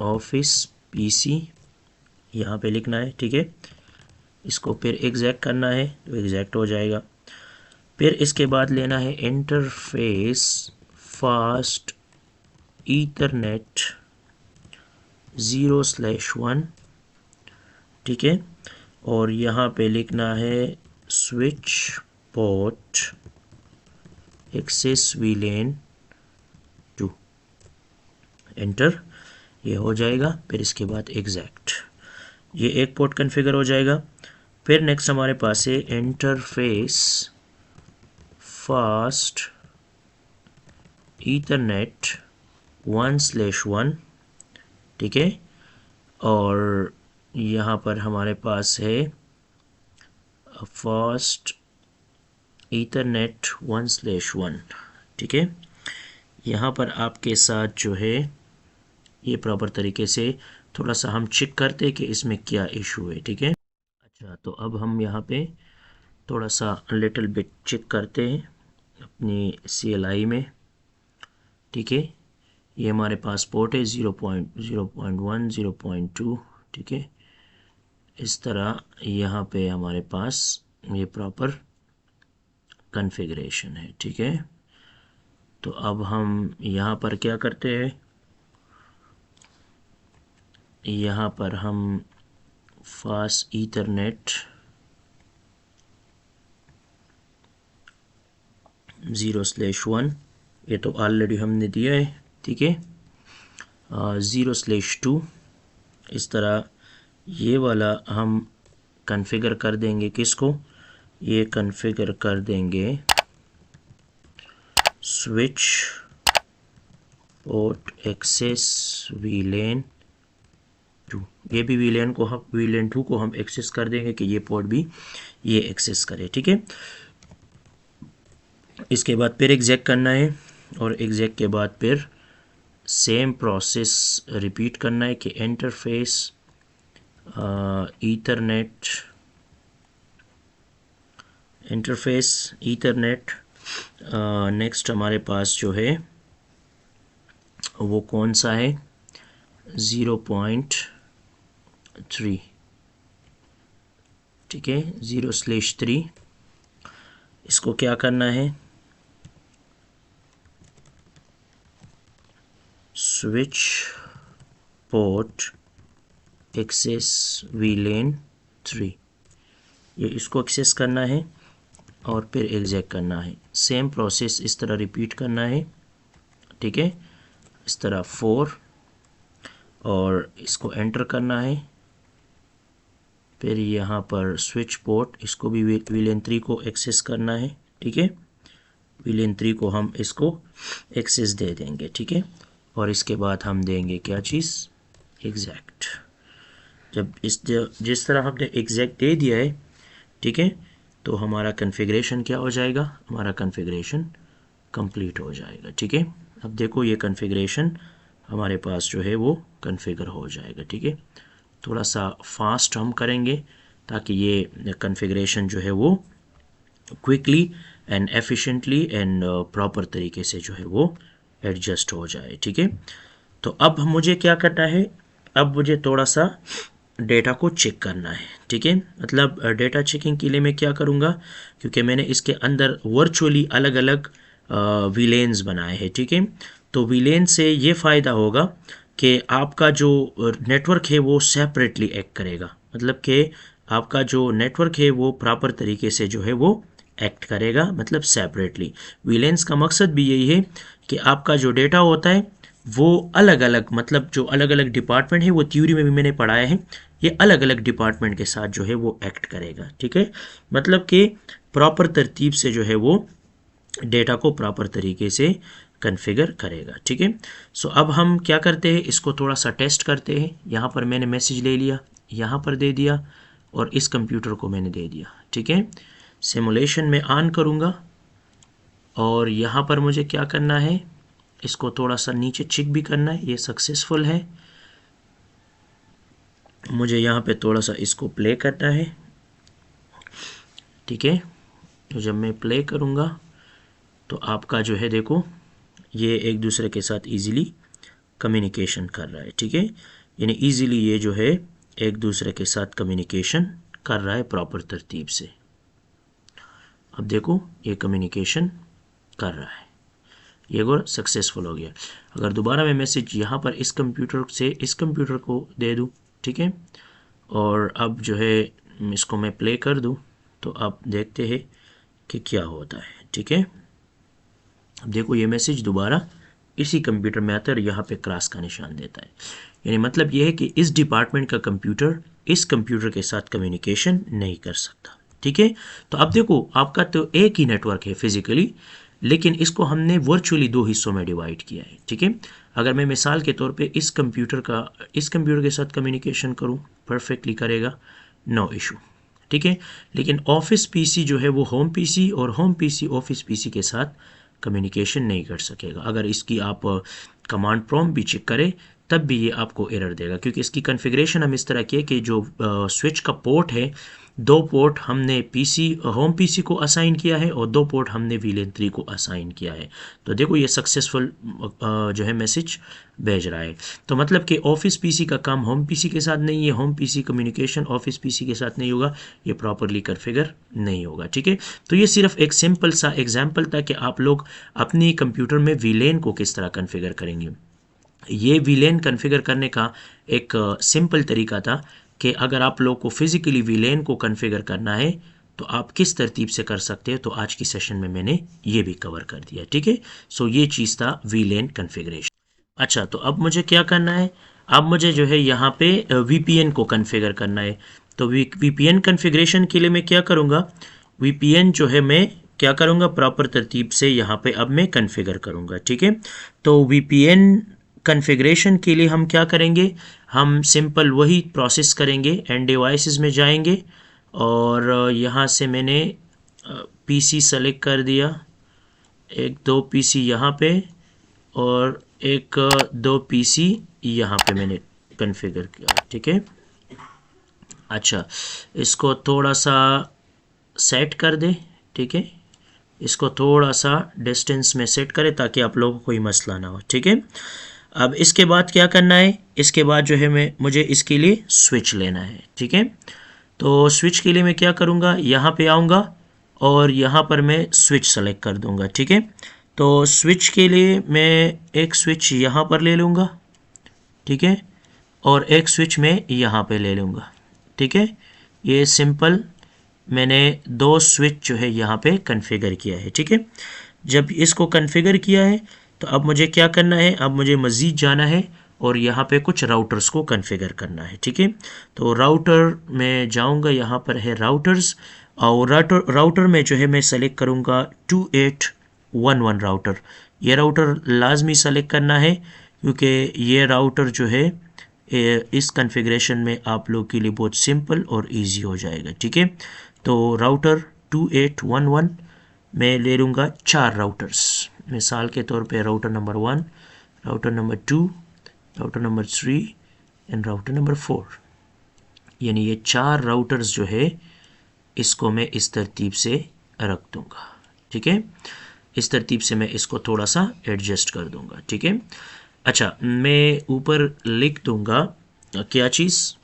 ऑफिस PC, यहाँ पे लिखना है। ठीक है, इसको फिर एग्जैक्ट करना है तो एग्जैक्ट हो जाएगा। फिर इसके बाद लेना है इंटरफेस फास्ट ईथरनेट 0/1। ठीक है, और यहाँ पे लिखना है switch port access VLAN 2 enter, ये हो जाएगा। फिर इसके बाद एग्जैक्ट, ये एक पोर्ट कॉन्फ़िगर हो जाएगा। फिर नेक्स्ट हमारे पास है इंटरफेस फास्ट ईथरनेट 1/1। ठीक है, और यहाँ पर हमारे पास है फास्ट ईथरनेट 1/1। ठीक है, यहाँ पर आपके साथ जो है ये प्रॉपर तरीके से थोड़ा सा हम चेक करते हैं कि इसमें क्या इशू है। ठीक है, अच्छा, तो अब हम यहाँ पे थोड़ा सा लिटिल बिट चेक करते हैं अपनी CLI में। ठीक है, ये हमारे पास पोर्ट है 0.1 0.2। ठीक है, इस तरह यहाँ पे हमारे पास ये प्रॉपर कॉन्फ़िगरेशन है। ठीक है, तो अब हम यहाँ पर क्या करते हैं, यहाँ पर हम फास्ट ईथरनेट 0/1 ये तो ऑलरेडी हमने दिया है, ठीक है। 0/2 इस तरह ये वाला हम कॉन्फ़िगर कर देंगे। किसको? ये कॉन्फ़िगर कर देंगे स्विच पोर्ट एक्सेस VLAN 2। ये भी VLAN 2 को हम एक्सेस कर देंगे कि ये पोर्ट भी ये एक्सेस करे, ठीक है। इसके बाद फिर एग्जैक करना है और एग्जैक के बाद फिर सेम प्रोसेस रिपीट करना है कि इंटरफेस ईथरनेट नेक्स्ट हमारे पास जो है वो कौन सा है? 0.3, ठीक है। 0/3 इसको क्या करना है? स्विच पोर्ट एक्सेस VLAN 3 ये इसको एक्सेस करना है और फिर एग्जैक करना है। सेम प्रोसेस इस तरह रिपीट करना है, ठीक है। इस तरह 4 और इसको एंटर करना है। फिर यहाँ पर स्विच पोर्ट इसको भी VLAN 3 को एक्सेस करना है, ठीक है। VLAN 3 को हम इसको एक्सेस दे देंगे, ठीक है। और इसके बाद हम देंगे क्या चीज़? एग्जैक्ट। जब जिस तरह हमने एग्जैक्ट दे दिया है, ठीक है, तो हमारा कॉन्फ़िगरेशन क्या हो जाएगा? हमारा कॉन्फ़िगरेशन कंप्लीट हो जाएगा, ठीक है। अब देखो ये कॉन्फ़िगरेशन हमारे पास जो है वो कॉन्फ़िगर हो जाएगा, ठीक है। थोड़ा सा फास्ट हम करेंगे ताकि ये कॉन्फ़िगरेशन जो है वो quickly and efficiently and proper तरीके से जो है वो एडजस्ट हो जाए, ठीक है। तो अब मुझे क्या करना है? अब मुझे थोड़ा सा डेटा को चेक करना है, ठीक है। मतलब डेटा चेकिंग के लिए मैं क्या करूँगा? क्योंकि मैंने इसके अंदर वर्चुअली अलग अलग VLANs बनाए हैं, ठीक है। तो VLAN से ये फ़ायदा होगा कि आपका जो नेटवर्क है वो सेपरेटली एक्ट करेगा। मतलब कि आपका जो नेटवर्क है वो प्रॉपर तरीके से जो है वो एक्ट करेगा, मतलब सेपरेटली। VLANs का मकसद भी यही है कि आपका जो डेटा होता है वो अलग अलग, मतलब जो अलग अलग डिपार्टमेंट है, वो थ्योरी में भी मैंने पढ़ाया है, ये अलग अलग डिपार्टमेंट के साथ जो है वो एक्ट करेगा, ठीक है। मतलब कि प्रॉपर तरतीब से जो है वो डेटा को प्रॉपर तरीके से कॉन्फ़िगर करेगा, ठीक है। सो अब हम क्या करते हैं? इसको थोड़ा सा टेस्ट करते हैं। यहाँ पर मैंने मैसेज ले लिया, यहाँ पर दे दिया और इस कंप्यूटर को मैंने दे दिया, ठीक है। सिमुलेशन में ऑन करूँगा और यहाँ पर मुझे क्या करना है? इसको थोड़ा सा नीचे चेक भी करना है, ये सक्सेसफुल है। मुझे यहाँ पे थोड़ा सा इसको प्ले करना है, ठीक है। तो जब मैं प्ले करूँगा तो आपका जो है देखो ये एक दूसरे के साथ इजीली कम्युनिकेशन कर रहा है, ठीक है। यानी इजीली ये जो है एक दूसरे के साथ कम्युनिकेशन कर रहा है प्रॉपर तरतीब से। अब देखो ये कम्युनिकेशन कर रहा है, ये गोर सक्सेसफुल हो गया। अगर दोबारा मैं मैसेज यहाँ पर इस कंप्यूटर से इस कंप्यूटर को दे दूँ, ठीक है, और अब जो है इसको मैं प्ले कर दूँ तो आप देखते हैं कि क्या होता है, ठीक है। अब देखो ये मैसेज दोबारा इसी कंप्यूटर में आता है और यहाँ पे क्रॉस का निशान देता है। यानी मतलब ये है कि इस डिपार्टमेंट का कंप्यूटर इस कंप्यूटर के साथ कम्युनिकेशन नहीं कर सकता, ठीक है। तो अब देखो आपका तो एक ही नेटवर्क है फिजिकली, लेकिन इसको हमने वर्चुअली दो हिस्सों में डिवाइड किया है, ठीक है। अगर मैं मिसाल के तौर पे इस कंप्यूटर के साथ कम्युनिकेशन करूं, परफेक्टली करेगा, नो इशू, ठीक है। लेकिन ऑफिस पीसी जो है वो होम पीसी और होम पीसी ऑफिस पीसी के साथ कम्युनिकेशन नहीं कर सकेगा। अगर इसकी आप कमांड प्रॉम्प्ट भी चेक करें तब भी ये आपको एरर देगा, क्योंकि इसकी कॉन्फ़िगरेशन हम इस तरह की है कि जो स्विच का पोर्ट है, 2 पोर्ट हमने होम पीसी को असाइन किया है और 2 पोर्ट हमने VLAN 3 को असाइन किया है। तो देखो ये सक्सेसफुल जो है मैसेज भेज रहा है। तो मतलब कि ऑफिस पीसी का काम होम पीसी के साथ नहीं है, home PC communication office PC के साथ नहीं होगा, ये प्रॉपरली कॉन्फ़िगर नहीं होगा, ठीक है। तो ये सिर्फ एक सिंपल सा एग्जाम्पल था कि आप लोग अपनी कंप्यूटर में VLAN को किस तरह कॉन्फ़िगर करेंगे। ये वीलेन कॉन्फ़िगर करने का एक सिंपल तरीका था कि अगर आप लोग को फिज़िकली वीलेन को कॉन्फ़िगर करना है तो आप किस तरतीब से कर सकते हैं, तो आज की सेशन में मैंने ये भी कवर कर दिया। ठीक है, सो ये चीज़ था वीलेन कॉन्फ़िगरेशन। अच्छा, तो अब मुझे क्या करना है, अब मुझे जो है यहाँ पे VPN को कॉन्फ़िगर करना है। तो VPN कॉन्फ़िगरेशन के लिए मैं क्या करूँगा, VPN जो है मैं क्या करूँगा, प्रॉपर तरतीब से यहाँ पे अब मैं कॉन्फ़िगर करूँगा। ठीक है, तो VPN कॉन्फ़िगरेशन के लिए हम क्या करेंगे, हम सिंपल वही प्रोसेस करेंगे, एंड डिवाइसेस में जाएंगे और यहाँ से मैंने PC सेलेक्ट कर दिया, एक दो PC यहाँ पे और एक दो PC यहाँ पे मैंने कॉन्फ़िगर किया। ठीक है, अच्छा, इसको थोड़ा सा सेट कर दे। ठीक है, इसको थोड़ा सा डिस्टेंस में सेट करें ताकि आप लोगों को कोई मसला ना हो। ठीक है, अब इसके बाद क्या करना है, इसके बाद जो है मुझे इसके लिए स्विच लेना है। ठीक है, तो स्विच के लिए मैं क्या करूँगा, यहाँ पे आऊँगा और यहाँ पर मैं स्विच सेलेक्ट कर दूँगा। ठीक है, तो स्विच के लिए मैं एक स्विच यहाँ पर ले लूँगा। ठीक है, और एक स्विच मैं यहाँ पे ले लूँगा। ठीक है, ये सिंपल मैंने दो स्विच जो है यहाँ पे कॉन्फ़िगर किया है। ठीक है, जब इसको कॉन्फ़िगर किया है तो अब मुझे क्या करना है, अब मुझे मज़ीद जाना है और यहाँ पे कुछ राउटर्स को कॉन्फ़िगर करना है। ठीक है, तो राउटर में जाऊँगा, यहाँ पर है राउटर्स, और राउटर में जो है मैं सेलेक्ट करूँगा 2811 राउटर। ये राउटर लाजमी सेलेक्ट करना है क्योंकि ये राउटर जो है इस कॉन्फ़िगरेशन में आप लोग के लिए बहुत सिंपल और इजी हो जाएगा। ठीक है, तो राउटर 2811 मैं ले लूँगा 4 राउटर्स, मिसाल के तौर पे router number 1, router number 2, router number 3 and router number 4। यानी ये 4 राउटर्स जो है इसको मैं इस तरतीब से रख दूँगा। ठीक है, इस तरतीब से मैं इसको थोड़ा सा एडजस्ट कर दूँगा। ठीक है, अच्छा, मैं ऊपर लिख दूँगा क्या चीज़,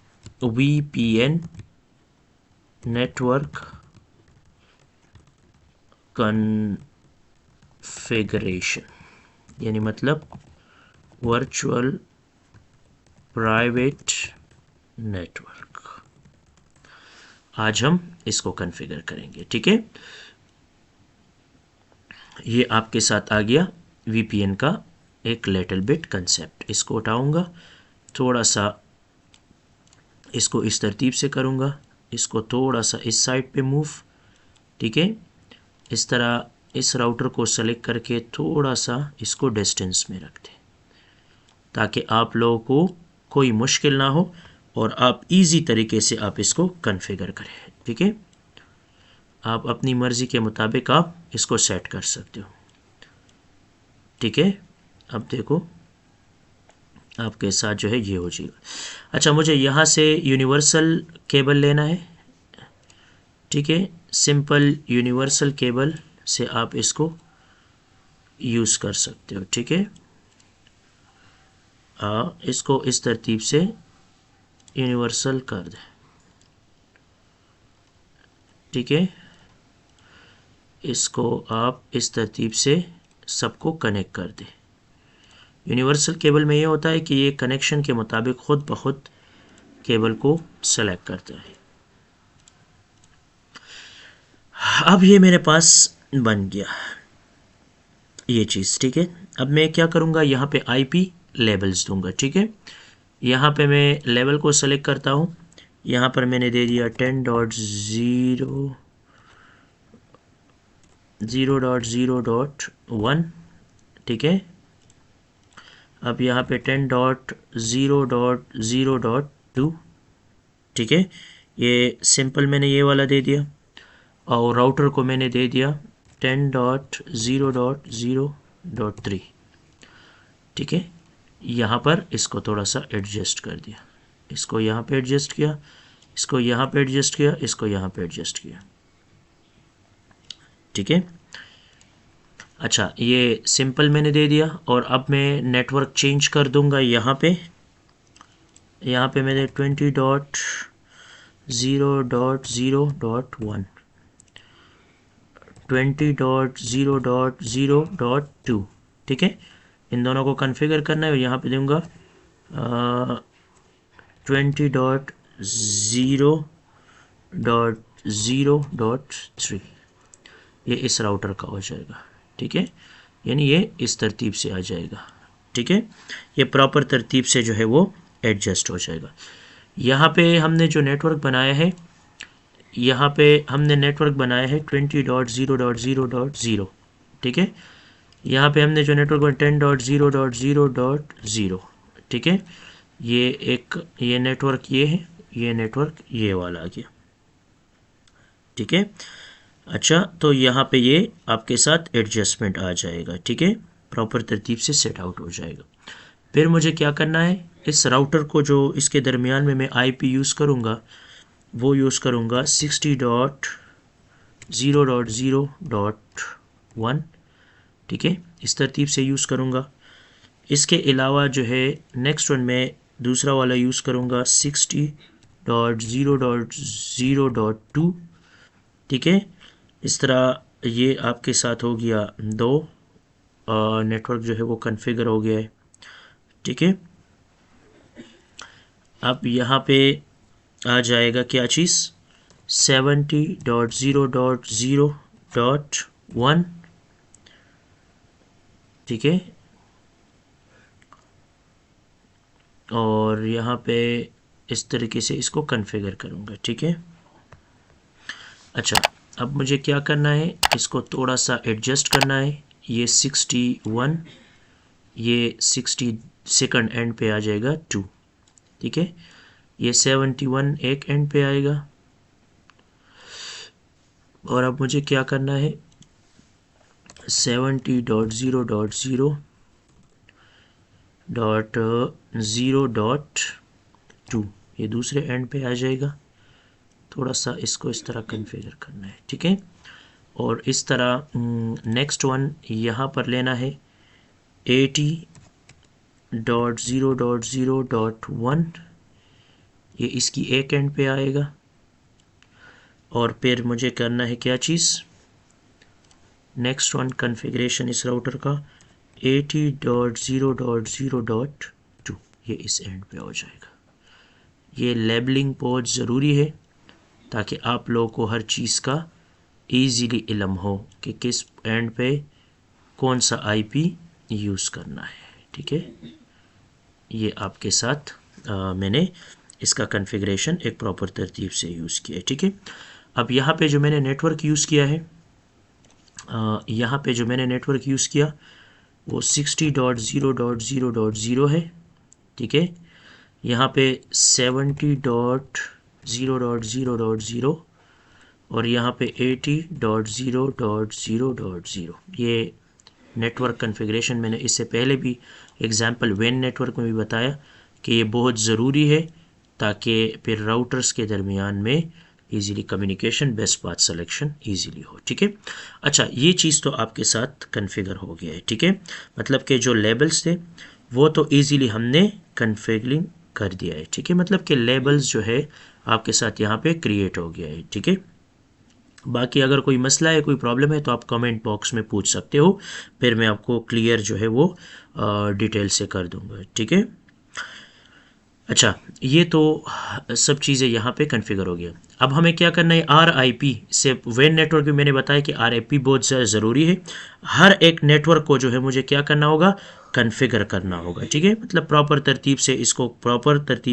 VPN नेटवर्क कॉन्फ़िगरेशन, यानी मतलब वर्चुअल प्राइवेट नेटवर्क। आज हम इसको कॉन्फ़िगर करेंगे। ठीक है, ये आपके साथ आ गया VPN का एक लिटिल बिट कंसेप्ट। इसको उठाऊंगा, थोड़ा सा इसको इस तरतीब से करूंगा, इसको थोड़ा सा इस साइड पे मूव। ठीक है, इस तरह इस राउटर को सेलेक्ट करके थोड़ा सा इसको डिस्टेंस में रख दें ताकि आप लोगों को कोई मुश्किल ना हो और आप इजी तरीके से आप इसको कॉन्फ़िगर करें। ठीक है, आप अपनी मर्ज़ी के मुताबिक आप इसको सेट कर सकते हो। ठीक है, अब देखो आपके साथ जो है ये हो जाएगा। अच्छा, मुझे यहाँ से यूनिवर्सल केबल लेना है। ठीक है, सिंपल यूनिवर्सल केबल से आप इसको यूज़ कर सकते हो। ठीक है, इसको इस तरतीब से यूनिवर्सल कर दें। ठीक है, इसको आप इस तरतीब से सबको कनेक्ट कर दें। यूनिवर्सल केबल में ये होता है कि ये कनेक्शन के मुताबिक खुद ब खुद केबल को सेलेक्ट करता है। अब ये मेरे पास बन गया ये चीज़। ठीक है, अब मैं क्या करूँगा, यहाँ पे IP लेबल्स दूंगा। ठीक है, यहाँ पे मैं लेवल को सेलेक्ट करता हूँ, यहाँ पर मैंने दे दिया 10.0.0.1। ठीक है, अब यहाँ पे 10.0.0.2। ठीक है, ये सिंपल मैंने ये वाला दे दिया और राउटर को मैंने दे दिया 10.0.0.3। ठीक है, यहाँ पर इसको थोड़ा सा एडजस्ट कर दिया, इसको यहाँ पे एडजस्ट किया, इसको यहाँ पे एडजस्ट किया, इसको यहाँ पे एडजस्ट किया। ठीक है, अच्छा, ये सिंपल मैंने दे दिया और अब मैं नेटवर्क चेंज कर दूंगा। यहाँ पे मैंने 20.0.0.1, 20.0.0.2। ठीक है, इन दोनों को कॉन्फ़िगर करना है और यहाँ पे दूंगा 20.0.0.3 ये इस राउटर का हो जाएगा, ठीक है, यानी ये इस तरतीब से आ जाएगा, ठीक है, ये प्रॉपर तरतीब से जो है वो एडजस्ट हो जाएगा। यहाँ पे हमने जो नेटवर्क बनाया है, यहाँ पे हमने नेटवर्क बनाया है 20.0.0.0, ठीक है, यहाँ पे हमने जो नेटवर्क बनाया 10.0.0.0, ठीक है, ये एक ये नेटवर्क ये है, ये नेटवर्क ये वाला आ गया, ठीक है। अच्छा, तो यहाँ पे ये आपके साथ एडजस्टमेंट आ जाएगा, ठीक है, प्रॉपर तरतीब से सेट आउट हो जाएगा। फिर मुझे क्या करना है, इस राउटर को जो इसके दरमियान में मैं आईपी यूज़ करूँगा वो यूज़ करूँगा 60.0.0.1, ठीक है, इस तरतीब से यूज़ करूँगा। इसके अलावा जो है नेक्स्ट वन में दूसरा वाला यूज़ करूँगा 60.0.0.2, ठीक है। इस तरह ये आपके साथ हो गया 2 नेटवर्क जो है वो कॉन्फ़िगर हो गया है, ठीक है। अब यहाँ पे आ जाएगा क्या चीज़ 70.0.0.1, ठीक है, और यहाँ पे इस तरीके से इसको कॉन्फ़िगर करूँगा, ठीक है। अच्छा, अब मुझे क्या करना है, इसको थोड़ा सा एडजस्ट करना है। ये 61, ये 60 सेकंड एंड पे आ जाएगा 2, ठीक है, ये 71 एक एंड पे आएगा। और अब मुझे क्या करना है 70.0.0.0.2 ये दूसरे एंड पे आ जाएगा। थोड़ा सा इसको इस तरह कॉन्फ़िगर करना है, ठीक है, और इस तरह नेक्स्ट वन यहाँ पर लेना है 80.0.0.1 ये इसकी एक एंड पे आएगा। और फिर मुझे करना है क्या चीज़ नेक्स्ट वन कॉन्फ़िगरेशन इस राउटर का 80.0.0.2 ये इस एंड पे हो जाएगा। ये लेबलिंग बहुत ज़रूरी है ताकि आप लोगों को हर चीज़ का ईज़िली इल्म हो कि किस एंड पे कौन सा आईपी यूज़ करना है, ठीक है। ये आपके साथ मैंने इसका कॉन्फ़िगरेशन एक प्रॉपर तरतीब से यूज़ किया है, ठीक है। अब यहाँ पे जो मैंने नेटवर्क यूज़ किया है यहाँ पे जो मैंने नेटवर्क यूज़ किया वो 60.0.0.0 है, ठीक है। यहाँ पे 70.0.0.0 और यहाँ पे 80.0.0.0 ये नेटवर्क कॉन्फ़िगरेशन मैंने इससे पहले भी एग्जांपल वेन नेटवर्क में भी बताया कि ये बहुत ज़रूरी है ताकि फिर राउटर्स के दरमियान में easily communication best path selection easily हो, ठीक है। अच्छा, ये चीज़ तो आपके साथ कॉन्फ़िगर हो गया है, ठीक है, मतलब कि जो लेबल्स थे वो तो इजीली हमने कॉन्फ़िगरिंग कर दिया है, ठीक है, मतलब कि लेबल्स जो है आपके साथ यहाँ पे क्रिएट हो गया है, ठीक है। बाकी अगर कोई मसला है कोई प्रॉब्लम है तो आप कमेंट बॉक्स में पूछ सकते हो, फिर मैं आपको क्लियर जो है वो डिटेल से कर दूंगा, ठीक है। अच्छा, ये तो सब चीज़ें यहाँ पे कॉन्फ़िगर हो गया। अब हमें क्या करना है RIP से वेन नेटवर्क भी मैंने बताया कि RIP बहुत ज़रूरी है। हर एक नेटवर्क को जो है मुझे क्या करना होगा कॉन्फ़िगर करना होगा, ठीक है, मतलब प्रॉपर तरतीब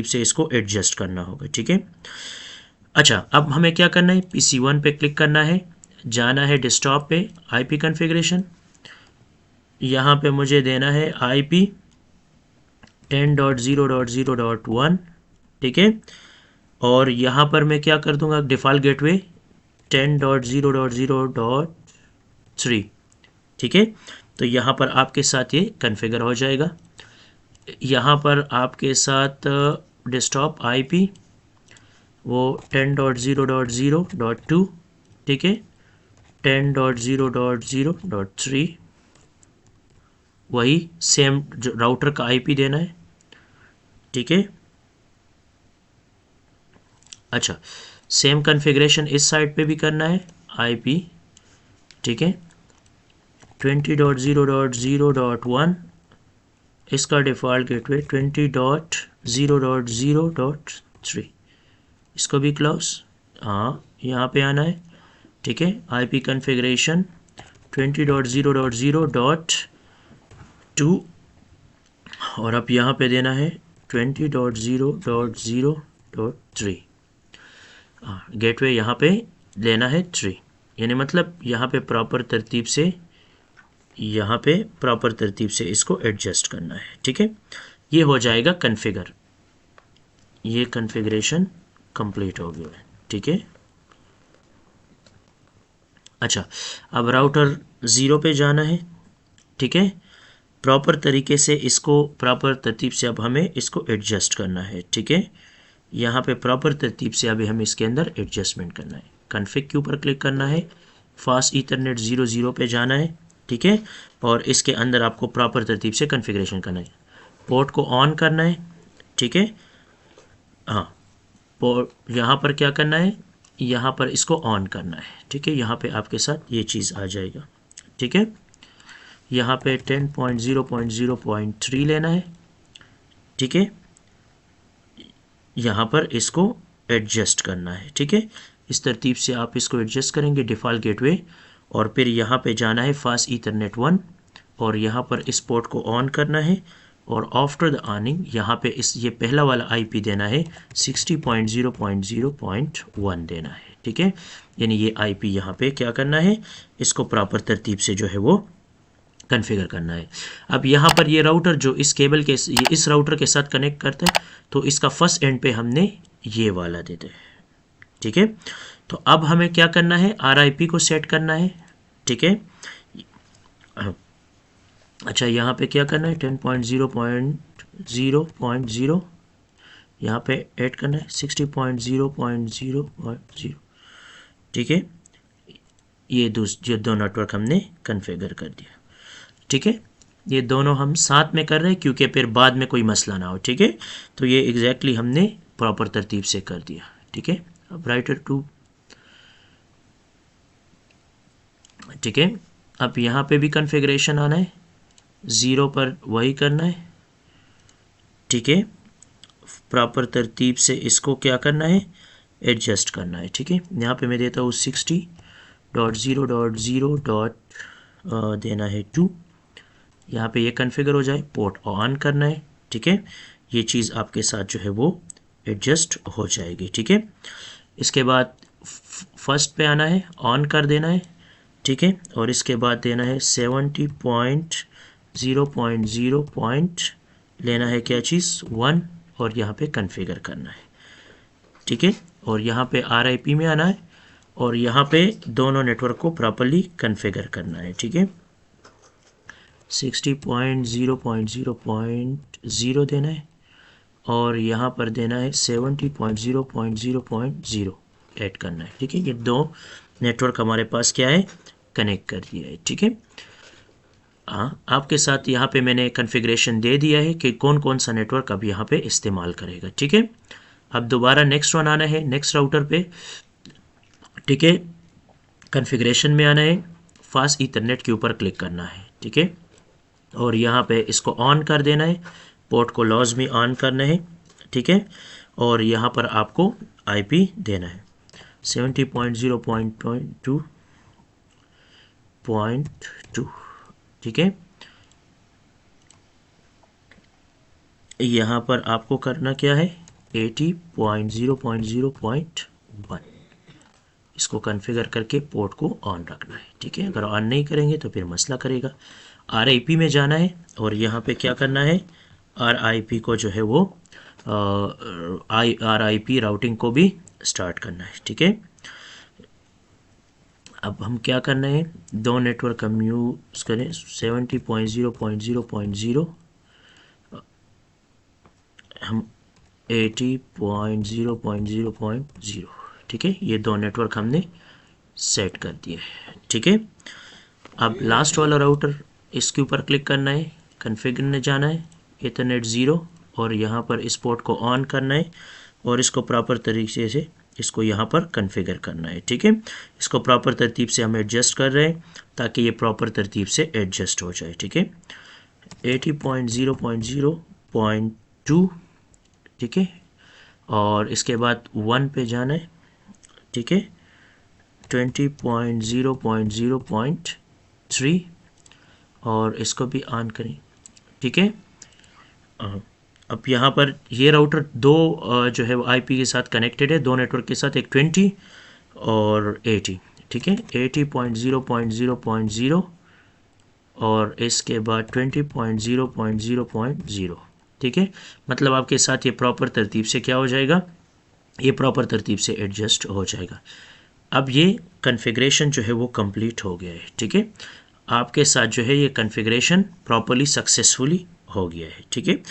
से इसको एडजस्ट करना होगा, ठीक है। अच्छा, अब हमें क्या करना है PC1 पे क्लिक करना है, जाना है डेस्कटॉप पे IP कॉन्फ़िगरेशन, यहाँ पे मुझे देना है IP 10.0.0.1, ठीक है, और यहाँ पर मैं क्या कर दूंगा डिफ़ॉल्ट गेटवे 10.0.0.3, ठीक है। तो यहाँ पर आपके साथ ये कॉन्फ़िगर हो जाएगा। यहाँ पर आपके साथ डेस्कटॉप IP वो 10.0.0.2, ठीक है, 10.0.0.3 वही सेम जो राउटर का IP देना है, ठीक है। अच्छा, सेम कॉन्फ़िगरेशन इस साइड पे भी करना है IP, ठीक है, 20.0.0.1 इसका डिफ़ॉल्ट गेटवे 20.0.0.3, इसको भी क्लोज। हाँ, यहाँ पे आना है, ठीक है। IP कॉन्फ़िगरेशन 20.0.0.2 और अब यहाँ पे देना है 20.0.0.3। गेटवे यहाँ पे लेना है 3, यानी मतलब यहाँ पे प्रॉपर तरतीब से, यहाँ पे प्रॉपर तरतीब से इसको एडजस्ट करना है, ठीक है। ये हो जाएगा कॉन्फ़िगर, ये कॉन्फ़िगरेशन कंप्लीट हो गया है, ठीक है। अच्छा, अब राउटर 0 पे जाना है, ठीक है। प्रॉपर तरीके से इसको, प्रॉपर तरतीब से अब हमें इसको एडजस्ट करना है, ठीक है। यहाँ पे प्रॉपर तरतीब से अभी हमें इसके अंदर एडजस्टमेंट करना है। कॉन्फ़िग के ऊपर क्लिक करना है, फास्ट ईथरनेट 00 पे जाना है, ठीक है। और इसके अंदर आपको प्रॉपर तरतीब से कॉन्फ़िगरेशन करना है। पोर्ट को ऑन करना है, ठीक है। हाँ, पोर्ट यहाँ पर क्या करना है, यहाँ पर इसको ऑन करना है, ठीक है। यहाँ पे आपके साथ ये चीज़ आ जाएगा, ठीक है। यहाँ पे 10.0.0.3 लेना है, ठीक है। यहाँ पर इसको एडजस्ट करना है, ठीक है। इस तरतीब से आप इसको एडजस्ट करेंगे डिफ़ॉल्ट गेटवे, और फिर यहाँ पे जाना है फास्ट ईथरनेट 1 और यहाँ पर इस पोर्ट को ऑन करना है और आफ्टर द ऑनिंग यहाँ पे इस ये पहला वाला IP देना है 60.0.0.1 देना है, ठीक है। यानी ये IP यहाँ पे क्या करना है, इसको प्रॉपर तरतीब से जो है वो कॉन्फ़िगर करना है। अब यहाँ पर ये राउटर जो इस केबल के इस राउटर के साथ कनेक्ट करता है, तो इसका फर्स्ट एंड पे हमने ये वाला देते हैं, ठीक है। तो अब हमें क्या करना है, RIP को सेट करना है, ठीक है। अच्छा, यहाँ पे क्या करना है, 10.0.0.0 यहाँ पे ऐड करना है 60.0.0.0, ठीक है। ये दो नेटवर्क हमने कॉन्फ़िगर कर दिया, ठीक है। ये दोनों हम साथ में कर रहे हैं क्योंकि फिर बाद में कोई मसला ना हो, ठीक है। तो ये एग्जैक्टली हमने प्रॉपर तरतीब से कर दिया, ठीक है। अब राइटर 2, ठीक है। अब यहाँ पे भी कॉन्फ़िगरेशन आना है, 0 पर वही करना है, ठीक है। प्रॉपर तरतीब से इसको क्या करना है, एडजस्ट करना है, ठीक है। यहाँ पे मैं देता हूँ 60.0.0. देना है 2, यहाँ पे ये कॉन्फ़िगर हो जाए, पोर्ट ऑन करना है, ठीक है। ये चीज़ आपके साथ जो है वो एडजस्ट हो जाएगी, ठीक है। इसके बाद फर्स्ट पे आना है, ऑन कर देना है, ठीक है। और इसके बाद देना है 70.0.0. लेना है क्या चीज़, 1, और यहाँ पे कॉन्फ़िगर करना है, ठीक है। और यहाँ पे RIP में आना है और यहाँ पे दोनों नेटवर्क को प्रॉपर्ली कॉन्फ़िगर करना है, ठीक है। 60.0.0.0 देना है और यहाँ पर देना है 70.0.0.0 ऐड करना है, ठीक है। ये दो नेटवर्क हमारे पास क्या है, कनेक्ट कर दिया है, ठीक है। हाँ, आपके साथ यहाँ पे मैंने कॉन्फ़िगरेशन दे दिया है कि कौन कौन सा नेटवर्क अब यहाँ पे इस्तेमाल करेगा, ठीक है। अब दोबारा नेक्स्ट वन आना है, नेक्स्ट राउटर पे, ठीक है। कॉन्फ़िगरेशन में आना है, फास्ट ईथरनेट के ऊपर क्लिक करना है, ठीक है। और यहाँ पे इसको ऑन कर देना है, पोर्ट को लाज़मी ऑन करना है, ठीक है। और यहाँ पर आपको IP देना है 70.0.2.2, ठीक है। यहाँ पर आपको करना क्या है, 80.0.0.1 इसको कॉन्फ़िगर करके पोर्ट को ऑन रखना है, ठीक है। अगर ऑन नहीं करेंगे तो फिर मसला करेगा। RIP में जाना है और यहाँ पे क्या करना है, RIP को जो है वो RIP राउटिंग को भी स्टार्ट करना है, ठीक है। अब हम क्या करना है, दो नेटवर्क हम यूज़ करें 70.0.0.0, हम 80.0.0.0, ठीक है। ये दो नेटवर्क हमने सेट कर दिए हैं, ठीक है। अब लास्ट वाला राउटर, इसके ऊपर क्लिक करना है, कॉन्फ़िगर में जाना है, ईथरनेट 0, और यहाँ पर इस पोर्ट को ऑन करना है और इसको प्रॉपर तरीके से इसको यहाँ पर कॉन्फ़िगर करना है, ठीक है। इसको प्रॉपर तरतीब से हम एडजस्ट कर रहे हैं ताकि ये प्रॉपर तरतीब से एडजस्ट हो जाए, ठीक है। 80.0.0.2, ठीक है, और इसके बाद 1 पे जाना है, ठीक है, 20.0.0.3 और इसको भी ऑन करें, ठीक है। अब यहाँ पर ये राउटर दो जो है वो आईपी के साथ कनेक्टेड है, दो नेटवर्क के साथ, एक 20 और 80, ठीक है, 80.0.0.0 और इसके बाद 20.0.0.0, ठीक है। मतलब आपके साथ ये प्रॉपर तरतीब से क्या हो जाएगा, ये प्रॉपर तरतीब से एडजस्ट हो जाएगा। अब ये कॉन्फ़िगरेशन जो है वो कंप्लीट हो गया है, ठीक है, आपके साथ जो है ये कॉन्फ़िगरेशन प्रॉपर्ली सक्सेसफुली हो गया है, ठीक है।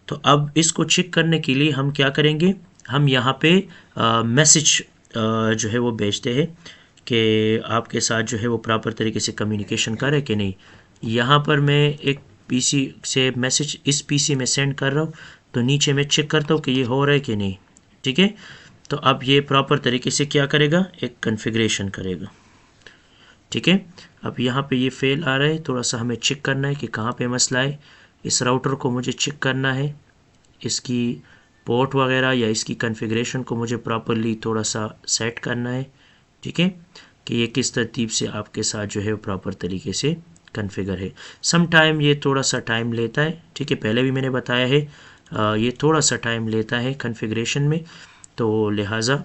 तो अब इसको चेक करने के लिए हम क्या करेंगे, हम यहाँ पे मैसेज जो है वो भेजते हैं कि आपके साथ जो है वो प्रॉपर तरीके से कम्युनिकेशन कर रहे कि नहीं। यहाँ पर मैं एक पीसी से मैसेज इस पीसी में सेंड कर रहा हूँ, तो नीचे मैं चेक करता हूँ कि ये हो रहा है कि नहीं, ठीक है। तो अब ये प्रॉपर तरीके से क्या करेगा, एक कॉन्फ़िगरेशन करेगा, ठीक है। अब यहाँ पे ये फेल आ रहा है, थोड़ा सा हमें चेक करना है कि कहाँ पे मसला है। इस राउटर को मुझे चेक करना है, इसकी पोर्ट वगैरह या इसकी कॉन्फ़िगरेशन को मुझे प्रॉपरली थोड़ा सा सेट करना है, ठीक है, कि ये किस तरतीब से आपके साथ जो है प्रॉपर तरीके से कॉन्फ़िगर है। सम टाइम ये थोड़ा सा टाइम लेता है, ठीक है, पहले भी मैंने बताया है ये थोड़ा सा टाइम लेता है कॉन्फ़िगरेशन में। तो लिहाजा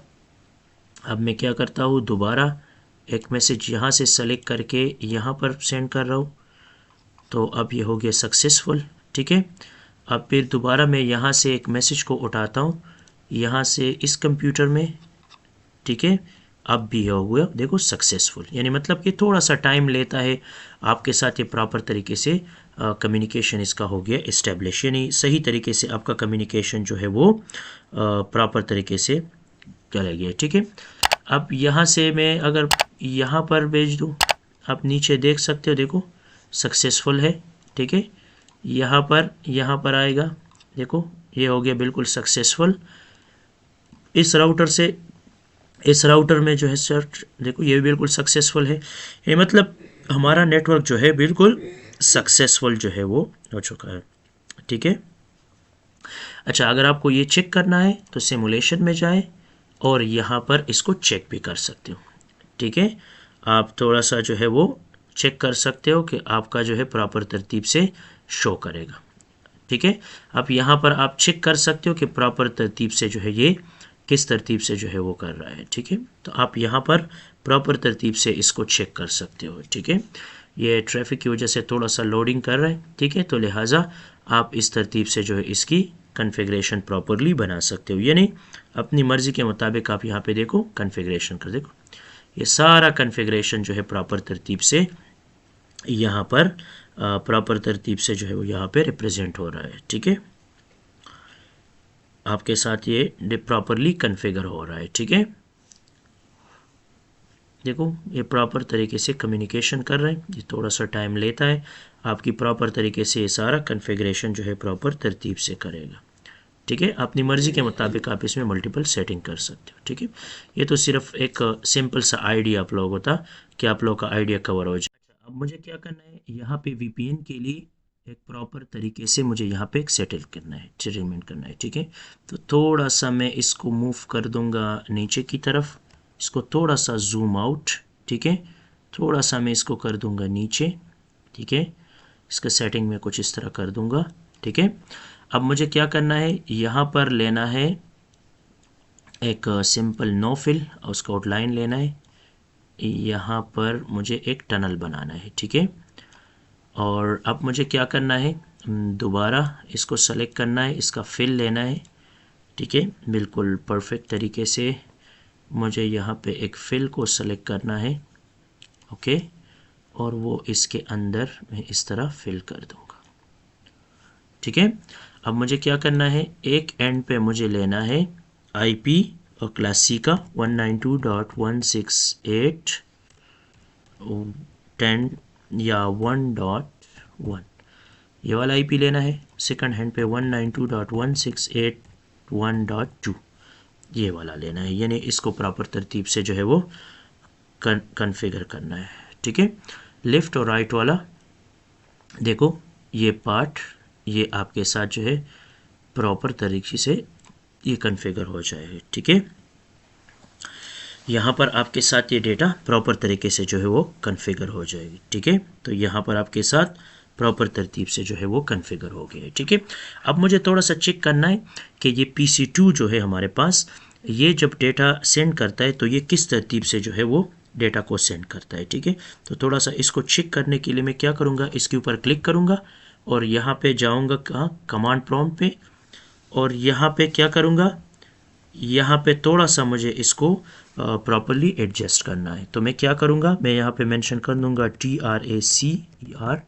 अब मैं क्या करता हूँ, दोबारा एक मैसेज यहाँ से सेलेक्ट करके यहाँ पर सेंड कर रहा हूँ, तो अब ये हो गया सक्सेसफुल, ठीक है। अब फिर दोबारा मैं यहाँ से एक मैसेज को उठाता हूँ, यहाँ से इस कंप्यूटर में, ठीक है, अब भी हो गया देखो सक्सेसफुल। यानी मतलब कि थोड़ा सा टाइम लेता है आपके साथ ये प्रॉपर तरीके से कम्युनिकेशन इसका हो गया इस्टेब्लिश, यानी सही तरीके से आपका कम्युनिकेशन जो है वो प्रॉपर तरीके से चला गया, ठीक है। अब यहाँ से मैं अगर यहाँ पर भेज दूँ, आप नीचे देख सकते हो, देखो सक्सेसफुल है, ठीक है। यहाँ पर आएगा, देखो ये हो गया बिल्कुल सक्सेसफुल। इस राउटर में जो है सर देखो ये भी बिल्कुल सक्सेसफुल है। ये मतलब हमारा नेटवर्क जो है बिल्कुल सक्सेसफुल जो है वो हो चुका है, ठीक है। अच्छा, अगर आपको ये चेक करना है तो सिमुलेशन में जाए और यहाँ पर इसको चेक भी कर सकते हो, ठीक है। आप थोड़ा सा जो है वो चेक कर सकते हो कि आपका जो है प्रॉपर तरतीब से शो करेगा, ठीक है। अब यहाँ पर आप चेक कर सकते हो कि प्रॉपर तरतीब से जो है ये किस तरतीब से जो है वो कर रहा है, ठीक है। तो आप यहाँ पर प्रॉपर तरतीब से इसको चेक कर सकते हो, ठीक है। ये ट्रैफिक की वजह से थोड़ा सा लोडिंग कर रहा है, ठीक है। तो लिहाजा आप इस तरतीब से जो है इसकी कॉन्फ़िगरेशन प्रॉपरली बना सकते हो, यानी अपनी मर्ज़ी के मुताबिक आप यहाँ पे देखो कॉन्फ़िगरेशन कर, देखो ये सारा कॉन्फ़िगरेशन जो है प्रॉपर तरतीब से यहाँ पर प्रॉपर तरतीब से जो है वो यहाँ पे रिप्रेजेंट हो रहा है, ठीक है। आपके साथ ये प्रॉपरली कॉन्फ़िगर हो रहा है, ठीक है। देखो ये प्रॉपर तरीके से कम्युनिकेशन कर रहे हैं, ये थोड़ा सा टाइम लेता है, आपकी प्रॉपर तरीके से ये सारा कॉन्फ़िगरेशन जो है प्रॉपर तरतीब से करेगा, ठीक है। अपनी मर्ज़ी के मुताबिक आप इसमें मल्टीपल सेटिंग कर सकते हो, ठीक है। ये तो सिर्फ एक सिंपल सा आइडिया आप लोगों का कि आप लोगों का आइडिया कवर हो जाए। अब मुझे क्या करना है, यहाँ पे वीपीएन के लिए एक प्रॉपर तरीके से मुझे यहाँ पे एक सेटलमेंट करना है, ठीक है। तो थोड़ा सा मैं इसको मूव कर दूंगा नीचे की तरफ, इसको थोड़ा सा जूम आउट, ठीक है, थोड़ा सा मैं इसको कर दूंगा नीचे, ठीक है। इसका सेटिंग में कुछ इस तरह कर दूंगा, ठीक है। अब मुझे क्या करना है, यहाँ पर लेना है एक सिंपल नो फिल और उसका आउटलाइन लेना है, यहाँ पर मुझे एक टनल बनाना है, ठीक है। और अब मुझे क्या करना है, दोबारा इसको सेलेक्ट करना है, इसका फिल लेना है, ठीक है, बिल्कुल परफेक्ट तरीके से मुझे यहाँ पे एक फिल को सेलेक्ट करना है, ओके, और वो इसके अंदर मैं इस तरह फिल कर दूँगा, ठीक है। अब मुझे क्या करना है, एक एंड पे मुझे लेना है आईपी और क्लास सी का 192.168.10 या 1.1 ये वाला आईपी लेना है। सेकंड हैंड पे 192.168.1.2 ये वाला लेना है, यानी इसको प्रॉपर तरतीब से जो है वो कॉन्फ़िगर करना है, ठीक है। लेफ़्ट और राइट वाला देखो ये पार्ट ये आपके साथ जो है प्रॉपर तरीके से ये कॉन्फ़िगर हो जाए, ठीक है। यहाँ पर आपके साथ ये डेटा प्रॉपर तरीके से जो है वो कॉन्फ़िगर हो जाएगी, ठीक है। तो यहाँ पर आपके साथ प्रॉपर तरतीब से जो है वो कॉन्फ़िगर हो गया है, ठीक है। अब मुझे थोड़ा सा चेक करना है कि ये PC2 जो है हमारे पास, ये जब डेटा सेंड करता है तो ये किस तरतीब से जो है वो डेटा को सेंड करता है, ठीक है। तो थोड़ा सा इसको चेक करने के लिए मैं क्या करूँगा, इसके ऊपर क्लिक करूँगा और यहाँ पे जाऊँगा कहाँ, कमांड प्रॉम्प्ट पे, और यहाँ पे क्या करूँगा, यहाँ पे थोड़ा सा मुझे इसको प्रॉपरली एडजस्ट करना है। तो मैं क्या करूँगा, मैं यहाँ पे मेंशन कर दूँगा TRACER,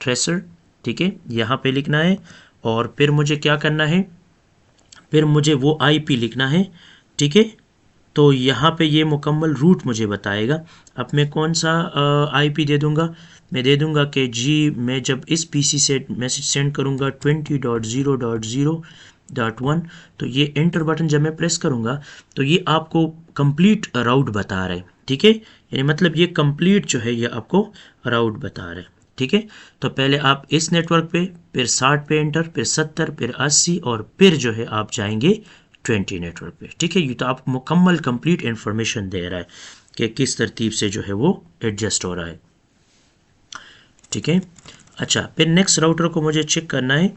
ट्रेसर, ठीक है, यहाँ पे लिखना है। और फिर मुझे क्या करना है, फिर मुझे वो IP लिखना है, ठीक है। तो यहाँ पे ये मुकम्मल रूट मुझे बताएगा। अब मैं कौन सा IP दे दूँगा, मैं दे दूँगा कि जी मैं जब इस PC से मैसेज सेंड करूँगा 20.0.0.1, तो ये एंटर बटन जब मैं प्रेस करूँगा तो ये आपको कंप्लीट राउट बता रहा है, ठीक है। यानी मतलब ये कंप्लीट जो है ये आपको राउट बता रहा है, ठीक है। तो पहले आप इस नेटवर्क पे, फिर 60 पे एंटर, फिर 70, फिर 80 और फिर जो है आप जाएंगे 20 नेटवर्क पे, ठीक है। ये तो आपको मुकम्मल कंप्लीट इन्फॉर्मेशन दे रहा है कि किस तरतीब से जो है वो एडजस्ट हो रहा है, ठीक है। अच्छा, फिर नेक्स्ट राउटर को मुझे चेक करना है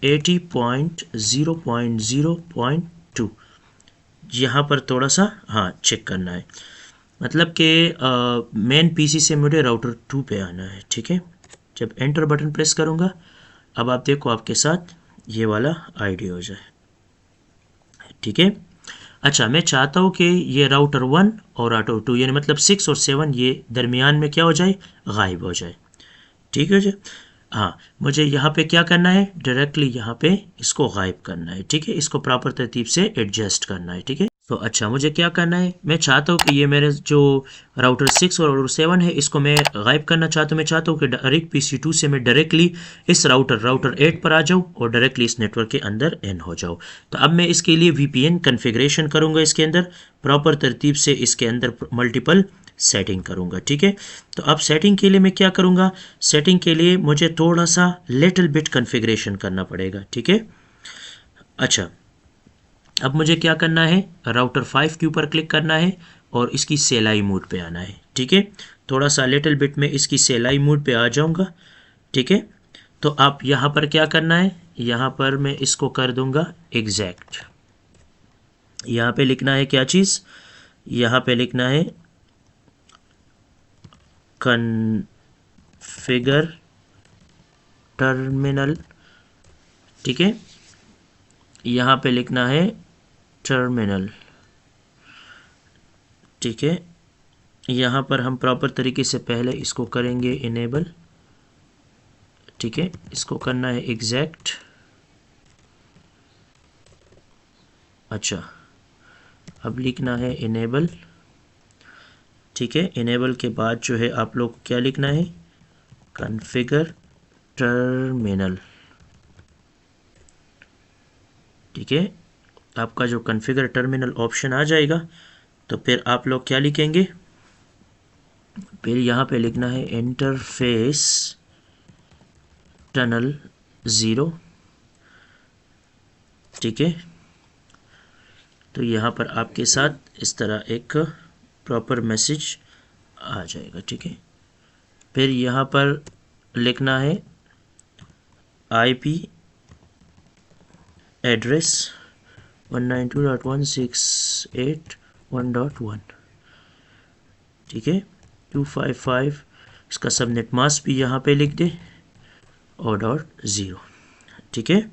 80.0.0.2, यहाँ पर थोड़ा सा हाँ चेक करना है, मतलब कि मेन PC से मुझे राउटर 2 पे आना है, ठीक है। जब एंटर बटन प्रेस करूँगा, अब आप देखो आपके साथ ये वाला ID हो जाए, ठीक है। अच्छा, मैं चाहता हूँ कि ये राउटर 1 और राउटर 2 यानी मतलब 6 और 7 ये दरमियान में क्या हो जाए, गायब हो जाए, ठीक है जी। हाँ, मुझे यहाँ पे क्या करना है, डायरेक्टली यहाँ पे इसको गायब करना है, ठीक है। इसको प्रॉपर तरतीब से एडजस्ट करना है, ठीक है। तो अच्छा, मुझे क्या करना है, मैं चाहता हूँ कि ये मेरे जो राउटर 6 और राउटर 7 है इसको मैं गायब करना चाहता हूँ। मैं चाहता हूँ कि डायरेक्ट PC2 से मैं डायरेक्टली इस राउटर 8 पर आ जाऊँ और डायरेक्टली इस नेटवर्क के अंदर इन हो जाऊँ। तो अब मैं इसके लिए VPN कन्फिग्रेशन करूँगा, इसके अंदर प्रॉपर तरतीब से इसके अंदर मल्टीपल सेटिंग करूँगा, ठीक है। तो अब सेटिंग के लिए मैं क्या करूँगा, सेटिंग के लिए मुझे थोड़ा सा लिटिल बिट कन्फिग्रेशन करना पड़ेगा, ठीक है। अच्छा, अब मुझे क्या करना है, राउटर 5 के ऊपर क्लिक करना है और इसकी सेलाई मोड पे आना है, ठीक है। थोड़ा सा लिटिल बिट में इसकी सेलाई मोड पे आ जाऊंगा, ठीक है। तो आप यहाँ पर क्या करना है, यहाँ पर मैं इसको कर दूंगा एग्जैक्ट। यहाँ पे लिखना है क्या चीज़, यहाँ पे लिखना है कॉन्फ़िगर टर्मिनल, ठीक है। यहाँ पे लिखना है टर्मिनल, ठीक है। यहाँ पर हम प्रॉपर तरीके से पहले इसको करेंगे इनेबल, ठीक है। इसको करना है एग्जैक्ट। अच्छा, अब लिखना है इनेबल, ठीक है। इनेबल के बाद जो है आप लोग क्या लिखना है, कॉन्फ़िगर टर्मिनल, ठीक है। आपका जो कॉन्फ़िगर टर्मिनल ऑप्शन आ जाएगा तो फिर आप लोग क्या लिखेंगे, फिर यहाँ पे लिखना है इंटरफेस टनल 0, ठीक है। तो यहाँ पर आपके साथ इस तरह एक प्रॉपर मैसेज आ जाएगा, ठीक है। फिर यहाँ पर लिखना है IP एड्रेस 192.168.1.1, ठीक है। 255 इसका सबनेट मास्क भी यहाँ पे लिख दे और .0, ठीक है।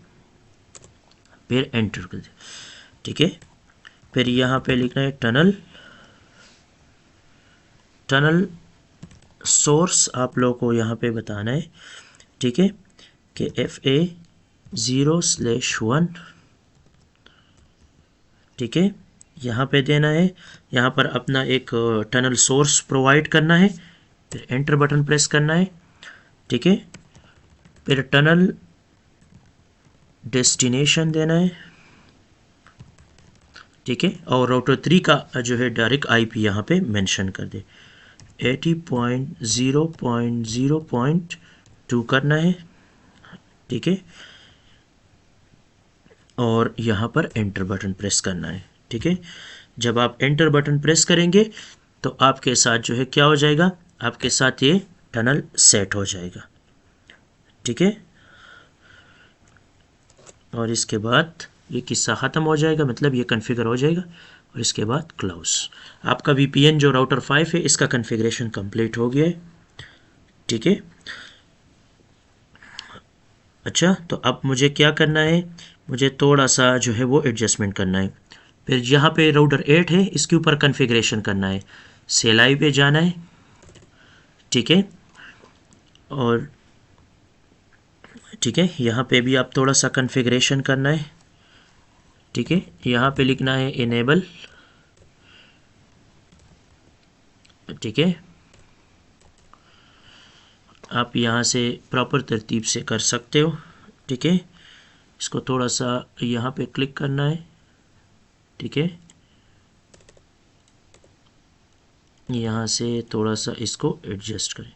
फिर एंटर कर दे, ठीक है। फिर यहाँ पे लिखना है टनल सोर्स आप लोगों को यहाँ पे बताना है, ठीक है, कि FA0/1, ठीक है। यहाँ पे देना है, यहाँ पर अपना एक टनल सोर्स प्रोवाइड करना है, फिर एंटर बटन प्रेस करना है, ठीक है। फिर टनल डेस्टिनेशन देना है, ठीक है। और राउटर 3 का जो है डायरेक्ट IP यहाँ पे मेंशन कर दे, 80.0.0.2 करना है, ठीक है, और यहाँ पर एंटर बटन प्रेस करना है। ठीक है, जब आप एंटर बटन प्रेस करेंगे तो आपके साथ जो है क्या हो जाएगा, आपके साथ ये टनल सेट हो जाएगा। ठीक है, और इसके बाद ये किस्सा ख़त्म हो जाएगा, मतलब ये कॉन्फ़िगर हो जाएगा, और इसके बाद क्लोज। आपका VPN जो राउटर 5 है इसका कॉन्फ़िगरेशन कंप्लीट हो गया है। ठीक है, अच्छा, तो अब मुझे क्या करना है, मुझे थोड़ा सा जो है वो एडजस्टमेंट करना है। फिर यहाँ पे राउटर 8 है, इसके ऊपर कॉन्फ़िगरेशन करना है, CLI पे जाना है। ठीक है, और ठीक है, यहाँ पे भी आप थोड़ा सा कॉन्फ़िगरेशन करना है। ठीक है, यहाँ पे लिखना है इनेबल। ठीक है, आप यहाँ से प्रॉपर तरतीब से कर सकते हो। ठीक है, इसको थोड़ा सा यहाँ पे क्लिक करना है। ठीक है, यहाँ से थोड़ा सा इसको एडजस्ट करें।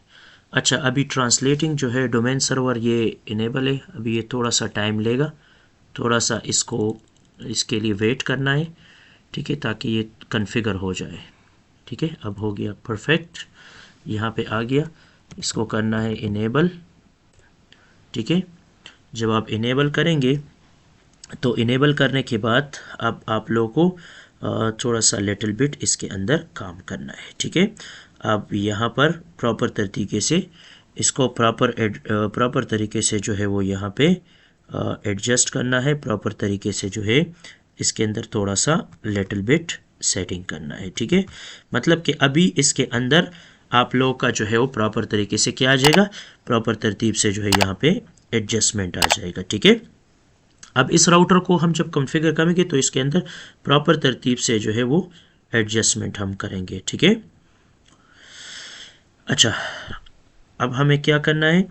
अच्छा, अभी ट्रांसलेटिंग जो है डोमेन सर्वर ये इनेबल है, अभी ये थोड़ा सा टाइम लेगा, थोड़ा सा इसको इसके लिए वेट करना है। ठीक है, ताकि ये कॉन्फ़िगर हो जाए। ठीक है, अब हो गया परफेक्ट, यहाँ पे आ गया, इसको करना है इनेबल। ठीक है, जब आप इनेबल करेंगे तो इनेबल करने के बाद अब आप लोगों को थोड़ा सा लिटिल बिट इसके अंदर काम करना है। ठीक है, अब यहाँ पर प्रॉपर तरीके से इसको प्रॉपर तरीके से जो है वो यहाँ पे एडजस्ट करना है, प्रॉपर तरीके से जो है इसके अंदर थोड़ा सा लिटिल बिट सेटिंग करना है। ठीक है, मतलब कि अभी इसके अंदर आप लोगों का जो है वो प्रॉपर तरीके से क्या आ जाएगा, प्रॉपर तरतीब से जो है यहाँ पे एडजस्टमेंट आ जाएगा। ठीक है, अब इस राउटर को हम जब कॉन्फ़िगर करेंगे तो इसके अंदर प्रॉपर तरतीब से जो है वो एडजस्टमेंट हम करेंगे। ठीक है, अच्छा, अब हमें क्या करना है,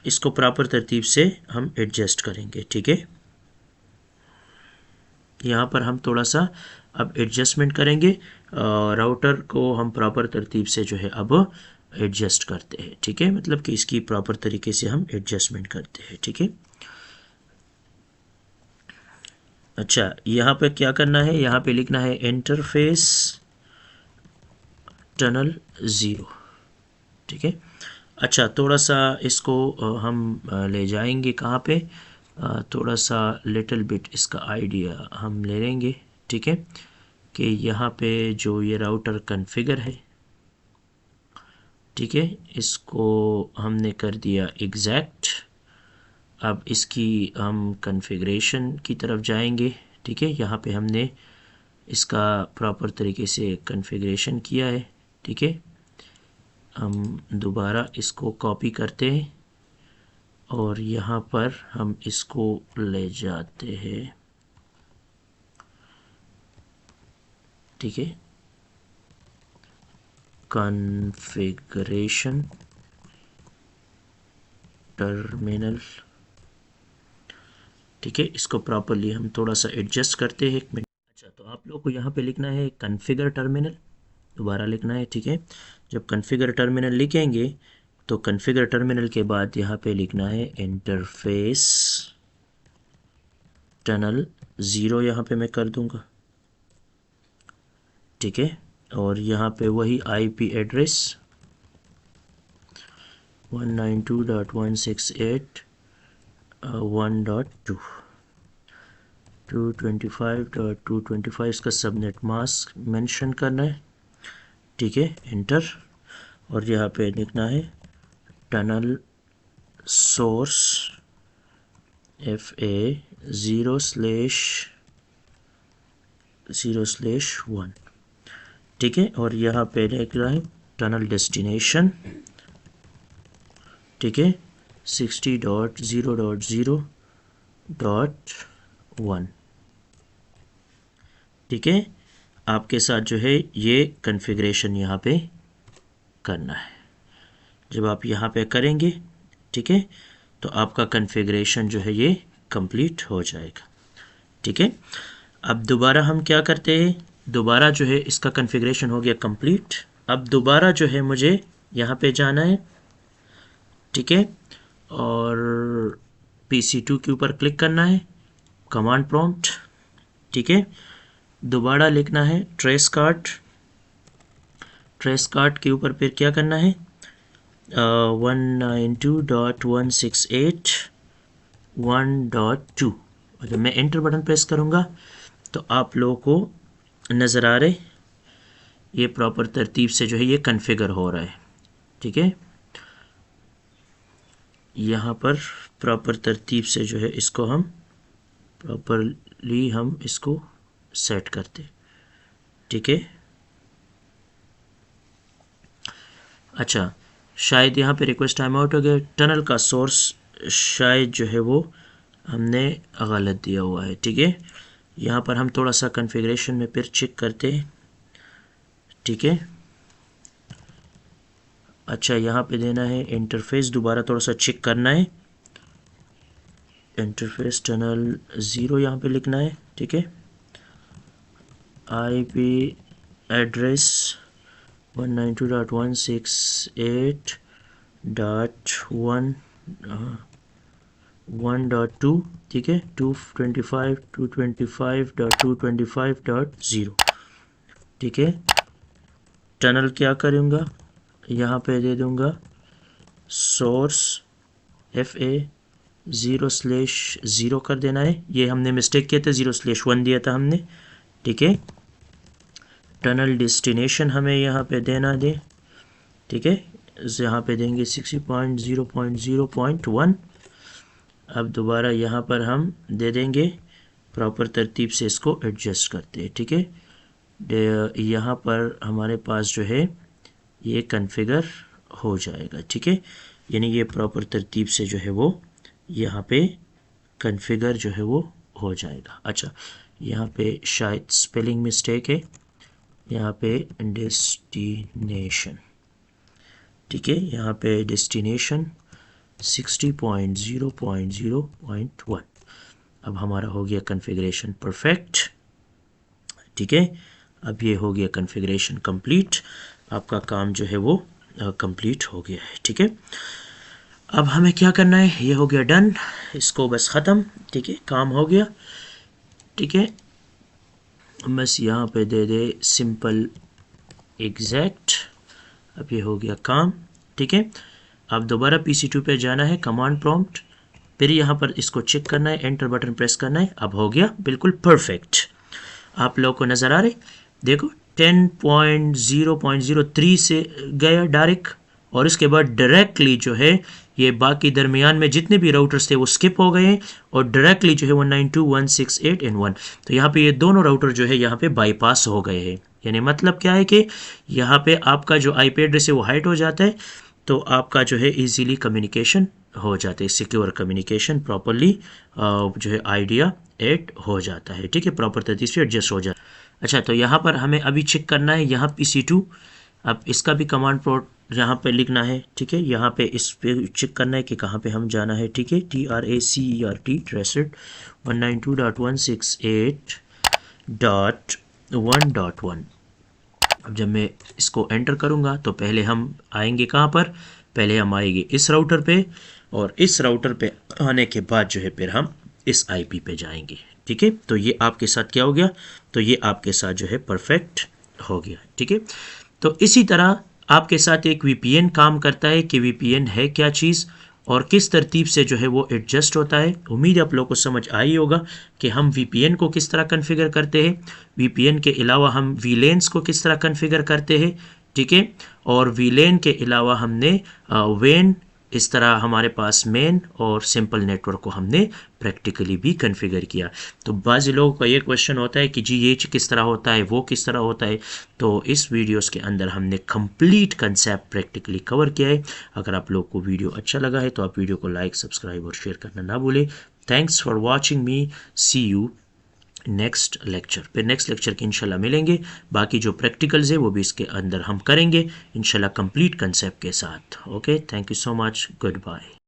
इसको प्रॉपर तरतीब से हम एडजस्ट करेंगे। ठीक है, यहाँ पर हम थोड़ा सा अब एडजस्टमेंट करेंगे, राउटर को हम प्रॉपर तरतीब से जो है अब एडजस्ट करते हैं। ठीक है, मतलब कि इसकी प्रॉपर तरीके से हम एडजस्टमेंट करते हैं। ठीक है, अच्छा, यहाँ पे क्या करना है, यहाँ पे लिखना है इंटरफेस टनल 0। ठीक है, अच्छा, थोड़ा सा इसको हम ले जाएंगे कहाँ पे, थोड़ा सा लिटिल बिट इसका आइडिया हम ले लेंगे। ठीक है, कि यहाँ पे जो ये राउटर कॉन्फ़िगर है, ठीक है, इसको हमने कर दिया एग्जैक्ट। अब इसकी हम कॉन्फ़िगरेशन की तरफ जाएंगे। ठीक है, यहाँ पे हमने इसका प्रॉपर तरीके से कॉन्फ़िगरेशन किया है। ठीक है, हम दोबारा इसको कॉपी करते हैं और यहाँ पर हम इसको ले जाते हैं। ठीक है, कॉन्फ़िगरेशन टर्मिनल। ठीक है, इसको प्रॉपरली हम थोड़ा सा एडजस्ट करते हैं, 1 मिनट। अच्छा, तो आप लोग को यहाँ पे लिखना है कॉन्फ़िगर टर्मिनल, दोबारा लिखना है। ठीक है, जब कॉन्फ़िगर टर्मिनल लिखेंगे तो कॉन्फ़िगर टर्मिनल के बाद यहाँ पे लिखना है इंटरफेस टनल 0, यहाँ पे मैं कर दूंगा। ठीक है, और यहाँ पे वही IP एड्रेस 192.168.1.2 225.225 इसका सबनेट मास्क मेंशन करना है। ठीक है, इंटर, और यहाँ पे लिखना है टनल सोर्स FA 0/0/1। ठीक है, और यहाँ पे लिख रहा है टनल डेस्टिनेशन। ठीक है, 60.0.0.1। ठीक है, आपके साथ जो है ये कॉन्फ़िगरेशन यहाँ पे करना है। जब आप यहाँ पे करेंगे, ठीक है, तो आपका कॉन्फ़िगरेशन जो है ये कंप्लीट हो जाएगा। ठीक है, अब दोबारा हम क्या करते हैं, दोबारा जो है इसका कॉन्फ़िगरेशन हो गया कंप्लीट। अब दोबारा जो है मुझे यहाँ पे जाना है। ठीक है, और PC2 के ऊपर क्लिक करना है, कमांड प्रॉम्प्ट, ठीक है। दोबारा लिखना है ट्रेस कार्ड के ऊपर फिर क्या करना है 192.168.1.2। जब मैं एंटर बटन प्रेस करूँगा तो आप लोगों को नज़र आ रहे ये प्रॉपर तरतीब से जो है ये कॉन्फ़िगर हो रहा है, ठीक है। यहाँ पर प्रॉपर तरतीब से जो है इसको हम प्रॉपरली हम इसको सेट करते, ठीक है। अच्छा, शायद यहाँ पे रिक्वेस्ट टाइम आउट हो गया। टनल का सोर्स शायद जो है वो हमने गलत दिया हुआ है, ठीक है। यहाँ पर हम थोड़ा सा कॉन्फ़िगरेशन में फिर चेक करते हैं, ठीक है। अच्छा, यहाँ पे देना है इंटरफेस, दोबारा थोड़ा सा चेक करना है। इंटरफेस टनल 0 यहाँ पे लिखना है, ठीक है। IP एड्रेस 192.168.1.2, ठीक है। 225.225.225.0, ठीक है। टनल क्या करूँगा, यहाँ पे दे दूँगा सोर्स FA 0/0 कर देना है। ये हमने मिस्टेक किया था, 0/1 दिया था हमने, ठीक है। टनल डेस्टिनेशन हमें यहाँ पे देना दे, ठीक है। यहाँ पे देंगे 60.0.0.1। अब दोबारा यहाँ पर हम दे देंगे, प्रॉपर तरतीब से इसको एडजस्ट करते हैं, ठीक है। यहाँ पर हमारे पास जो है ये कॉन्फ़िगर हो जाएगा, ठीक है। यानी ये प्रॉपर तरतीब से जो है वो यहाँ पे कॉन्फ़िगर जो है वो हो जाएगा। अच्छा, यहाँ पे शायद स्पेलिंग मिस्टेक है, यहाँ पे डेस्टिनेशन, ठीक है। यहाँ पे डेस्टिनेशन 60.0.0.1। अब हमारा हो गया कॉन्फ़िगरेशन परफेक्ट, ठीक है। अब ये हो गया कॉन्फ़िगरेशन कंप्लीट, आपका काम जो है वो कंप्लीट हो गया है, ठीक है। अब हमें क्या करना है, ये हो गया डन, इसको बस ख़त्म, ठीक है, काम हो गया, ठीक है। बस यहाँ पे दे दे सिंपल एग्जैक्ट, अब ये हो गया काम, ठीक है। अब दोबारा PC2 पे जाना है, कमांड प्रॉम्प्ट, फिर यहाँ पर इसको चेक करना है, एंटर बटन प्रेस करना है। अब हो गया बिल्कुल परफेक्ट, आप लोगों को नज़र आ रहे, देखो 10.0.03 से गया डायरेक्ट, और इसके बाद डायरेक्टली जो है ये बाकी दरमियान में जितने भी राउटर्स थे वो स्किप हो गए और डायरेक्टली जो है 192.168.1। तो यहाँ पे ये दोनों राउटर जो है यहाँ पे बाईपास हो गए हैं। यानी मतलब क्या है कि यहाँ पे आपका जो IP एड्रेस है वो हाइड हो जाता है, तो आपका जो है इजीली कम्युनिकेशन हो जाता है, सिक्योर कम्युनिकेशन प्रॉपरली जो है आइडिया ऐड हो जाता है, ठीक है, प्रॉपर तरीके से एडजस्ट हो जाता है। अच्छा, तो यहाँ पर हमें अभी चेक करना है यहाँ PC2, अब इसका भी कमांड प्रोट यहाँ पे लिखना है, ठीक है। यहाँ पे इस पे चेक करना है कि कहाँ पे हम जाना है, ठीक है। TRACERT ट्रेसेड 192.168.1.1। अब जब मैं इसको एंटर करूँगा तो पहले हम आएंगे कहाँ पर, पहले हम आएंगे इस राउटर पे, और इस राउटर पे आने के बाद जो है फिर हम इस IP पे जाएंगे, ठीक है। तो ये आपके साथ क्या हो गया, तो ये आपके साथ जो है परफेक्ट हो गया, ठीक है। तो इसी तरह आपके साथ एक VPN काम करता है कि VPN है क्या चीज़ और किस तरतीब से जो है वो एडजस्ट होता है। उम्मीद है आप लोगों को समझ आई होगा कि हम VPN को किस तरह कॉन्फ़िगर करते हैं, VPN के अलावा हम VLANs को किस तरह कॉन्फ़िगर करते हैं, ठीक है। और VLAN के अलावा हमने WAN, इस तरह हमारे पास मेन और सिंपल नेटवर्क को हमने प्रैक्टिकली भी कॉन्फ़िगर किया। तो बाज़ लोगों का ये क्वेश्चन होता है कि जी ये किस तरह होता है, वो किस तरह होता है। तो इस वीडियोस के अंदर हमने कंप्लीट कंसेप्ट प्रैक्टिकली कवर किया है। अगर आप लोग को वीडियो अच्छा लगा है तो आप वीडियो को लाइक, सब्सक्राइब और शेयर करना ना भूलें। Thanks for watching me, see you next lecture. फिर नेक्स्ट लेक्चर के इंशाल्लाह मिलेंगे, बाकी जो प्रैक्टिकल्स है वो भी इसके अंदर हम करेंगे इंशाल्लाह कंप्लीट कंसेप्ट के साथ। Okay, thank you so much, good bye.